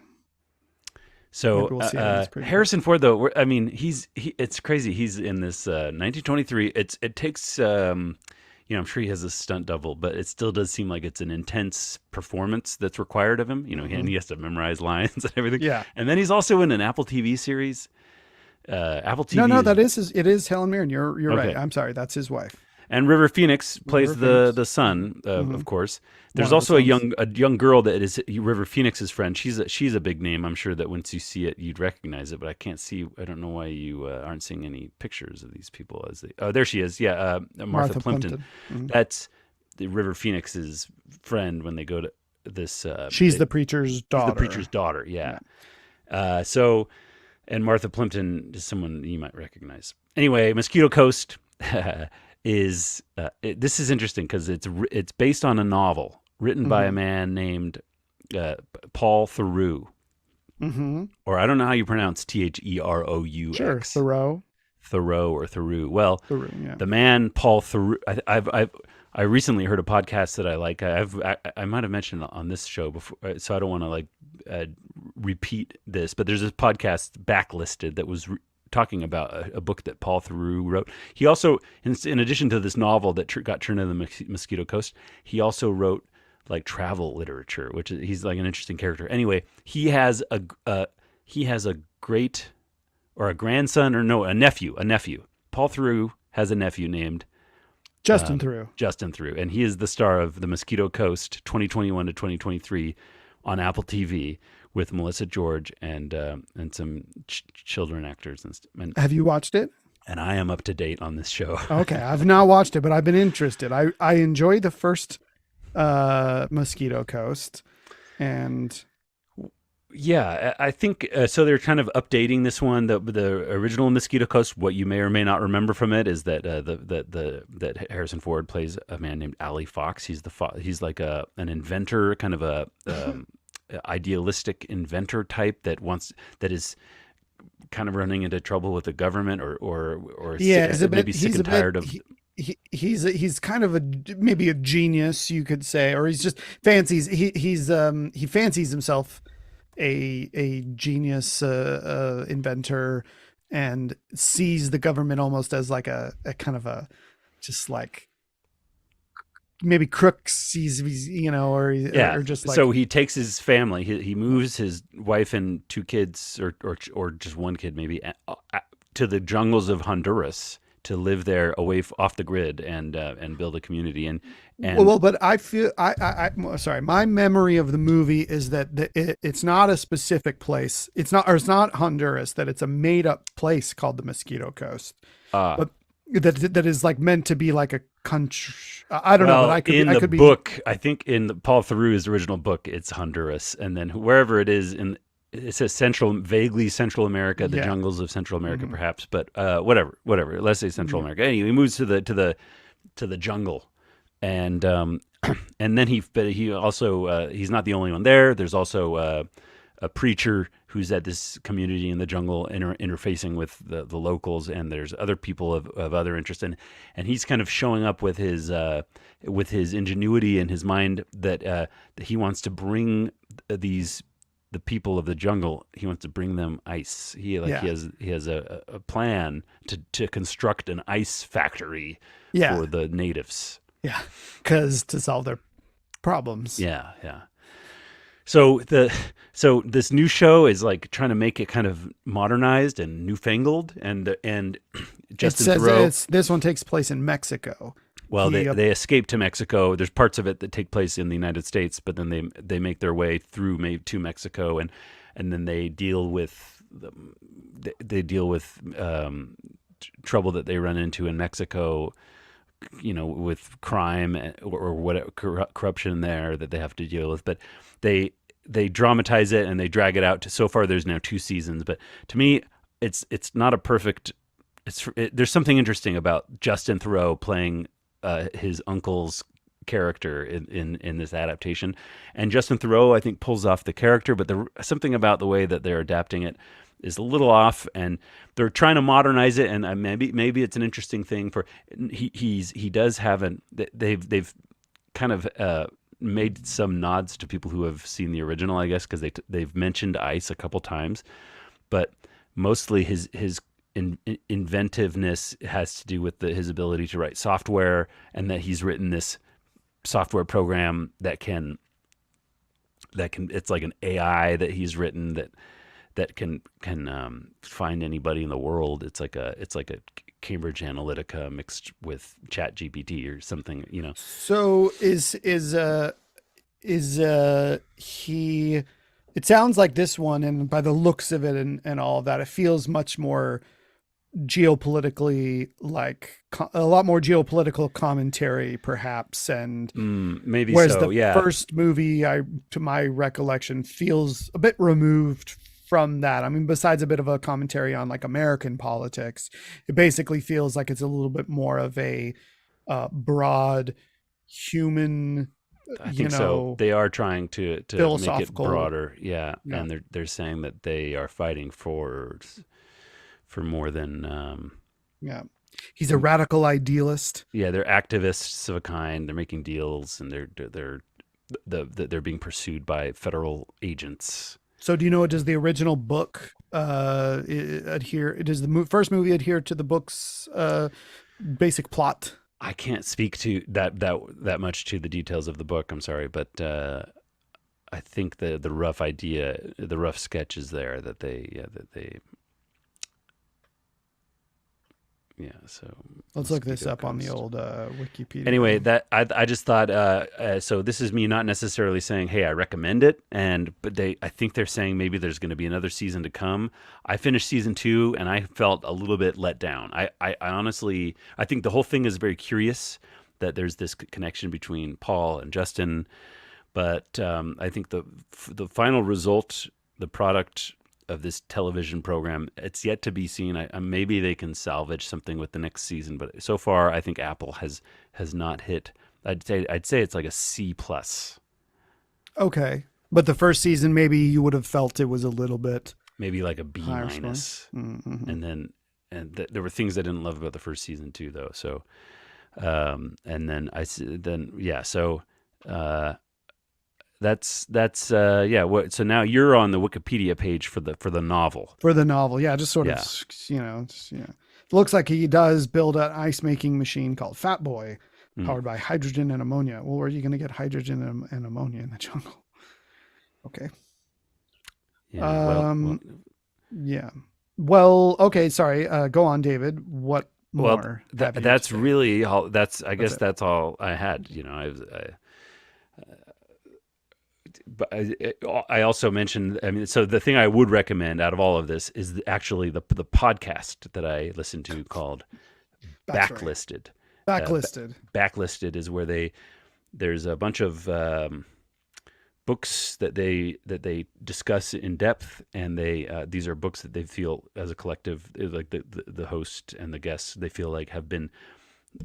so Maybe we'll see how he's pretty. Harrison Ford, though. I mean, it's crazy. He's in this 1923. It takes. I'm sure he has a stunt double, but it still does seem like it's an intense performance that's required of him. And Hmm. he has to memorize lines and everything. Yeah. And then he's also in an Apple TV series. Apple No, TV no, is it is Helen Mirren. You're right. okay. I'm sorry. That's his wife. And River Phoenix River plays Phoenix. the son, Hmm. of course. One There's of the also sons. a young girl that is River Phoenix's friend. She's a big name. I'm sure that once you see it, you'd recognize it. But I can't see. I don't know why you aren't seeing any pictures of these people as they. Oh, there she is. Yeah, Martha Martha Plimpton. Plimpton. Hmm. That's the River Phoenix's friend when they go to this. She's the preacher's She's the daughter. preacher's daughter. Yeah. Yeah. So, and Martha Plimpton is someone you might recognize. Anyway, Mosquito Coast is this is interesting because it's based on a novel written by a Hmm. man named Paul Theroux, Hmm. or I don't know how you pronounce Sure. Theroux, Thoreau. Thoreau or Theroux. Well, Thoreau. Yeah. the man Paul Theroux. I recently heard a podcast that I like. I might have mentioned it on this show before, so I don't want to like repeat this. But there's this podcast backlisted that was talking about a book that Paul Theroux wrote. He also, in addition to this novel that got turned into the Mosquito Coast, he also wrote like travel literature, which he's like an interesting character. Anyway, he has a great or a grandson or no a nephew. Paul Theroux has a nephew named Justin Theroux. Justin Theroux, and he is the star of The Mosquito Coast 2021 to 2023 on Apple TV with Melissa George and some children actors Have you watched it? and I am up to date on this show. Okay, I've not watched it, but I've been interested. I enjoyed the first Mosquito Coast, and Yeah, I think so. They're kind of updating this one. The original Mosquito Coast. What you may or may not remember from it is that that Harrison Ford plays a man named Ali Fox. He's like an inventor, kind of a idealistic inventor type that is kind of running into trouble with the government or yeah, maybe sick and tired of. he's kind of maybe a genius, you could say, or he's just fancies he fancies himself a genius inventor, and sees the government almost as like a kind of a just like maybe crooks sees, Yeah. or just like So he takes his family. He moves his wife and two kids, or just one kid maybe, to the jungles of Honduras to live there away off the grid and build a community. And well, but I feel sorry. My memory of the movie is that it's not a specific place. It's not Honduras. That it's a made up place called the Mosquito Coast. But that is like meant to be like a country. I don't know, but I could be. Book, I think in Paul Theroux's original book, it's Honduras, and then wherever it is it says vaguely Central America, the Yeah. jungles of Central America, Hmm. perhaps, but whatever. Let's say Central Yeah. America. Anyway, he moves to the jungle, and and then he also he's not the only one there. There's also a preacher who's at this community in the jungle interfacing with the locals, and there's other people of other interest, and he's kind of showing up with his ingenuity and his mind that he wants to bring these the people of the jungle. He wants to bring them ice. Yeah. He has a plan to construct an ice factory Yeah. for the natives. Yeah. Because to solve their problems. Yeah, yeah. So this new show is like trying to make it kind of modernized and newfangled, and It Justin says Thoreau. this one takes place in Mexico. Well, He they escape to Mexico. There's parts of it that take place in the United States, but then they make their way through to Mexico, and then they deal with trouble that they run into in Mexico, with crime or what corruption there that they have to deal with. But they dramatize it and they drag it out to, so far there's now 2 seasons. But to me, it's not a perfect. There's something interesting about Justin Thoreau playing his uncle's character in this adaptation, and Justin Thoreau I think pulls off the character, but something about the way that they're adapting it is a little off, and they're trying to modernize it. And maybe it's an interesting thing for he does have they've kind of made some nods to people who have seen the original, I guess, because they've mentioned ice a couple times, but mostly his inventiveness has to do with his ability to write software, and that he's written this software program that can it's like an AI that he's written that can find anybody in the world. It's like a Cambridge Analytica mixed with Chat GPT or something. So is he? It sounds like this one, and by the looks of it and all of that, it feels much more geopolitically, like a lot more geopolitical commentary, perhaps. And Maybe whereas so. the Yeah. first movie, to my recollection, feels a bit removed from that. I mean, besides a bit of a commentary on like American politics, it basically feels like it's a little bit more of a broad human, I think so. They are trying to make it philosophical. broader. Yeah, Yeah. and they're saying that they are fighting for more than Yeah. He's a radical idealist. yeah, they're activists of a kind. They're making deals, and they're being pursued by federal agents. So do you know, does the original book adhere, does the first movie adhere to the book's basic plot? I can't speak to that much to the details of the book. I'm sorry, but I think the rough idea, the rough sketch is there that they yeah. So Let's look this up on the old Wikipedia. Anyway, that I just thought. So this is me not necessarily saying, "Hey, I recommend it," but I think they're saying maybe there's going to be another season to come. I finished season 2 and I felt a little bit let down. I honestly, I think the whole thing is very curious that there's this connection between Paul and Justin, but I think the final result, the product of this television program, it's yet to be seen. Maybe they can salvage something with the next season, but so far I think Apple has not hit. I'd say it's like a C plus. Okay, but the first season, maybe you would have felt it was a little bit, maybe like a B minus. Mm-hmm. And then there were things I didn't love about the first season too, though. So and then yeah. So that's yeah. So now you're on the Wikipedia page for the novel. For the novel, yeah, just sort of, It looks like he does build an ice making machine called Fat Boy, powered by hydrogen and ammonia. Well, where are you going to get hydrogen and ammonia in the jungle? Okay. Yeah. Yeah. Well, okay. Sorry. Go on, David. What more? That's really all. I guess that's all I had. But I also mentioned, I mean, so the thing I would recommend out of all of this is actually the podcast that I listened to called Backlisted. Backlisted. Backlisted is where there's a bunch of books that they discuss in depth, and these are books that they feel as a collective, like the host and the guests, they feel like have been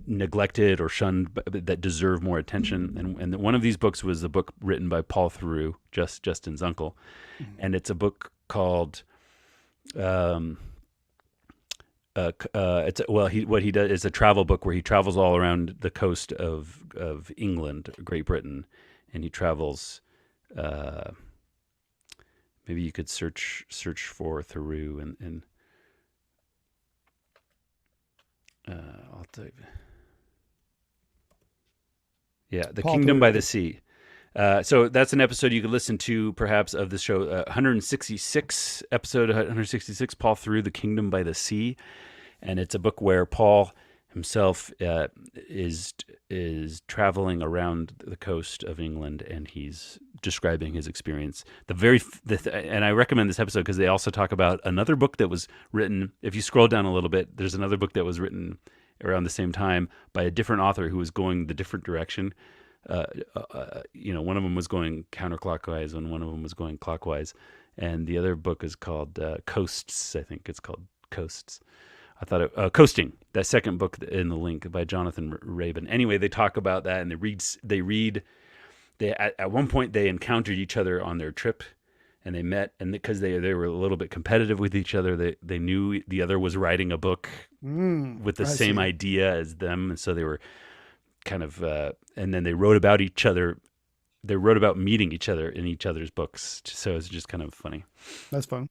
neglected or shunned, that deserve more attention. And one of these books was the book written by Paul Theroux, Justin's uncle, and it's a book called what he does is a travel book where he travels all around the coast of England, Great Britain, and he travels. Maybe you could search for Theroux and I'll tell you. Yeah, The Paul Kingdom Theroux. by the Sea. So that's an episode you could listen to, perhaps, of the show. 166, episode 166, Paul Theroux, The Kingdom by the Sea. And it's a book where Paul himself is traveling around the coast of England, and he's describing his experience. And I recommend this episode because they also talk about another book that was written. If you scroll down a little bit, there's another book that was written around the same time by a different author who was going the different direction. One of them was going counterclockwise and one of them was going clockwise. And the other book is called Coasts. I think it's called Coasts. I thought Coasting, that second book in the link by Jonathan Rabin. Anyway, they talk about that, and at one point they encountered each other on their trip, and they met, and because they were a little bit competitive with each other, they knew the other was writing a book with the same idea as them, and so they were kind of, and then they wrote about each other. They wrote about meeting each other in each other's books, so it's just kind of funny. That's fun.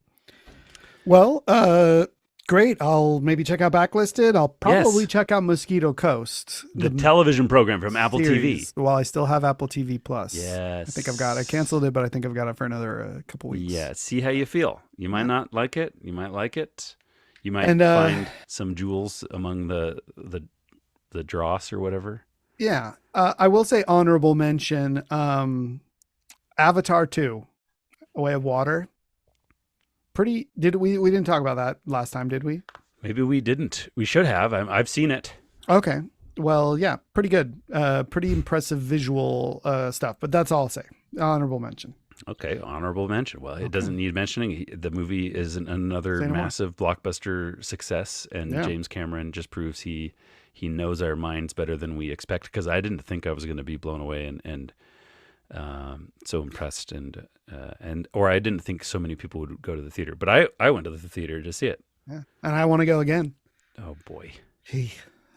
Well, great. I'll maybe check out Backlisted. I'll probably check out Mosquito Coast, the television program from Apple series, TV. While I still have Apple TV Plus. Yes. I think I canceled it, but I think I've got it for another couple weeks. Yeah. See how you feel. You might not like it. You might like it. You might find some jewels among the dross or whatever. Yeah. I will say honorable mention, Avatar 2, A Way of Water. We didn't talk about that last time, did we? Maybe we didn't. We should have. I've seen it. Okay. Well, yeah, pretty good. Pretty impressive visual stuff, but that's all I'll say. Honorable mention. Okay, honorable mention. Well, it doesn't need mentioning. The movie is another massive blockbuster success, and James Cameron just proves he knows our minds better than we expect, because I didn't think I was going to be blown away and so impressed, or I didn't think so many people would go to the theater, but I went to the theater to see it. Yeah, and I want to go again. Oh boy.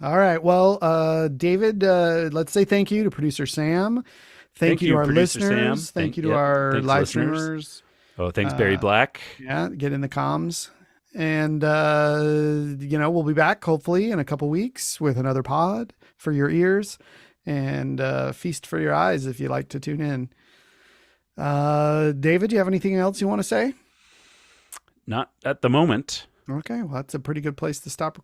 All right. Well, David, let's say thank you to producer Sam. Thank you to our listeners. Sam. Thank you to our live streamers. Oh, thanks, Barry Black. Yeah, get in the comms. And, we'll be back hopefully in a couple weeks with another pod for your ears, and feast for your eyes if you like to tune in. David, do you have anything else you want to say? Not at the moment. Okay, well, that's a pretty good place to stop recording.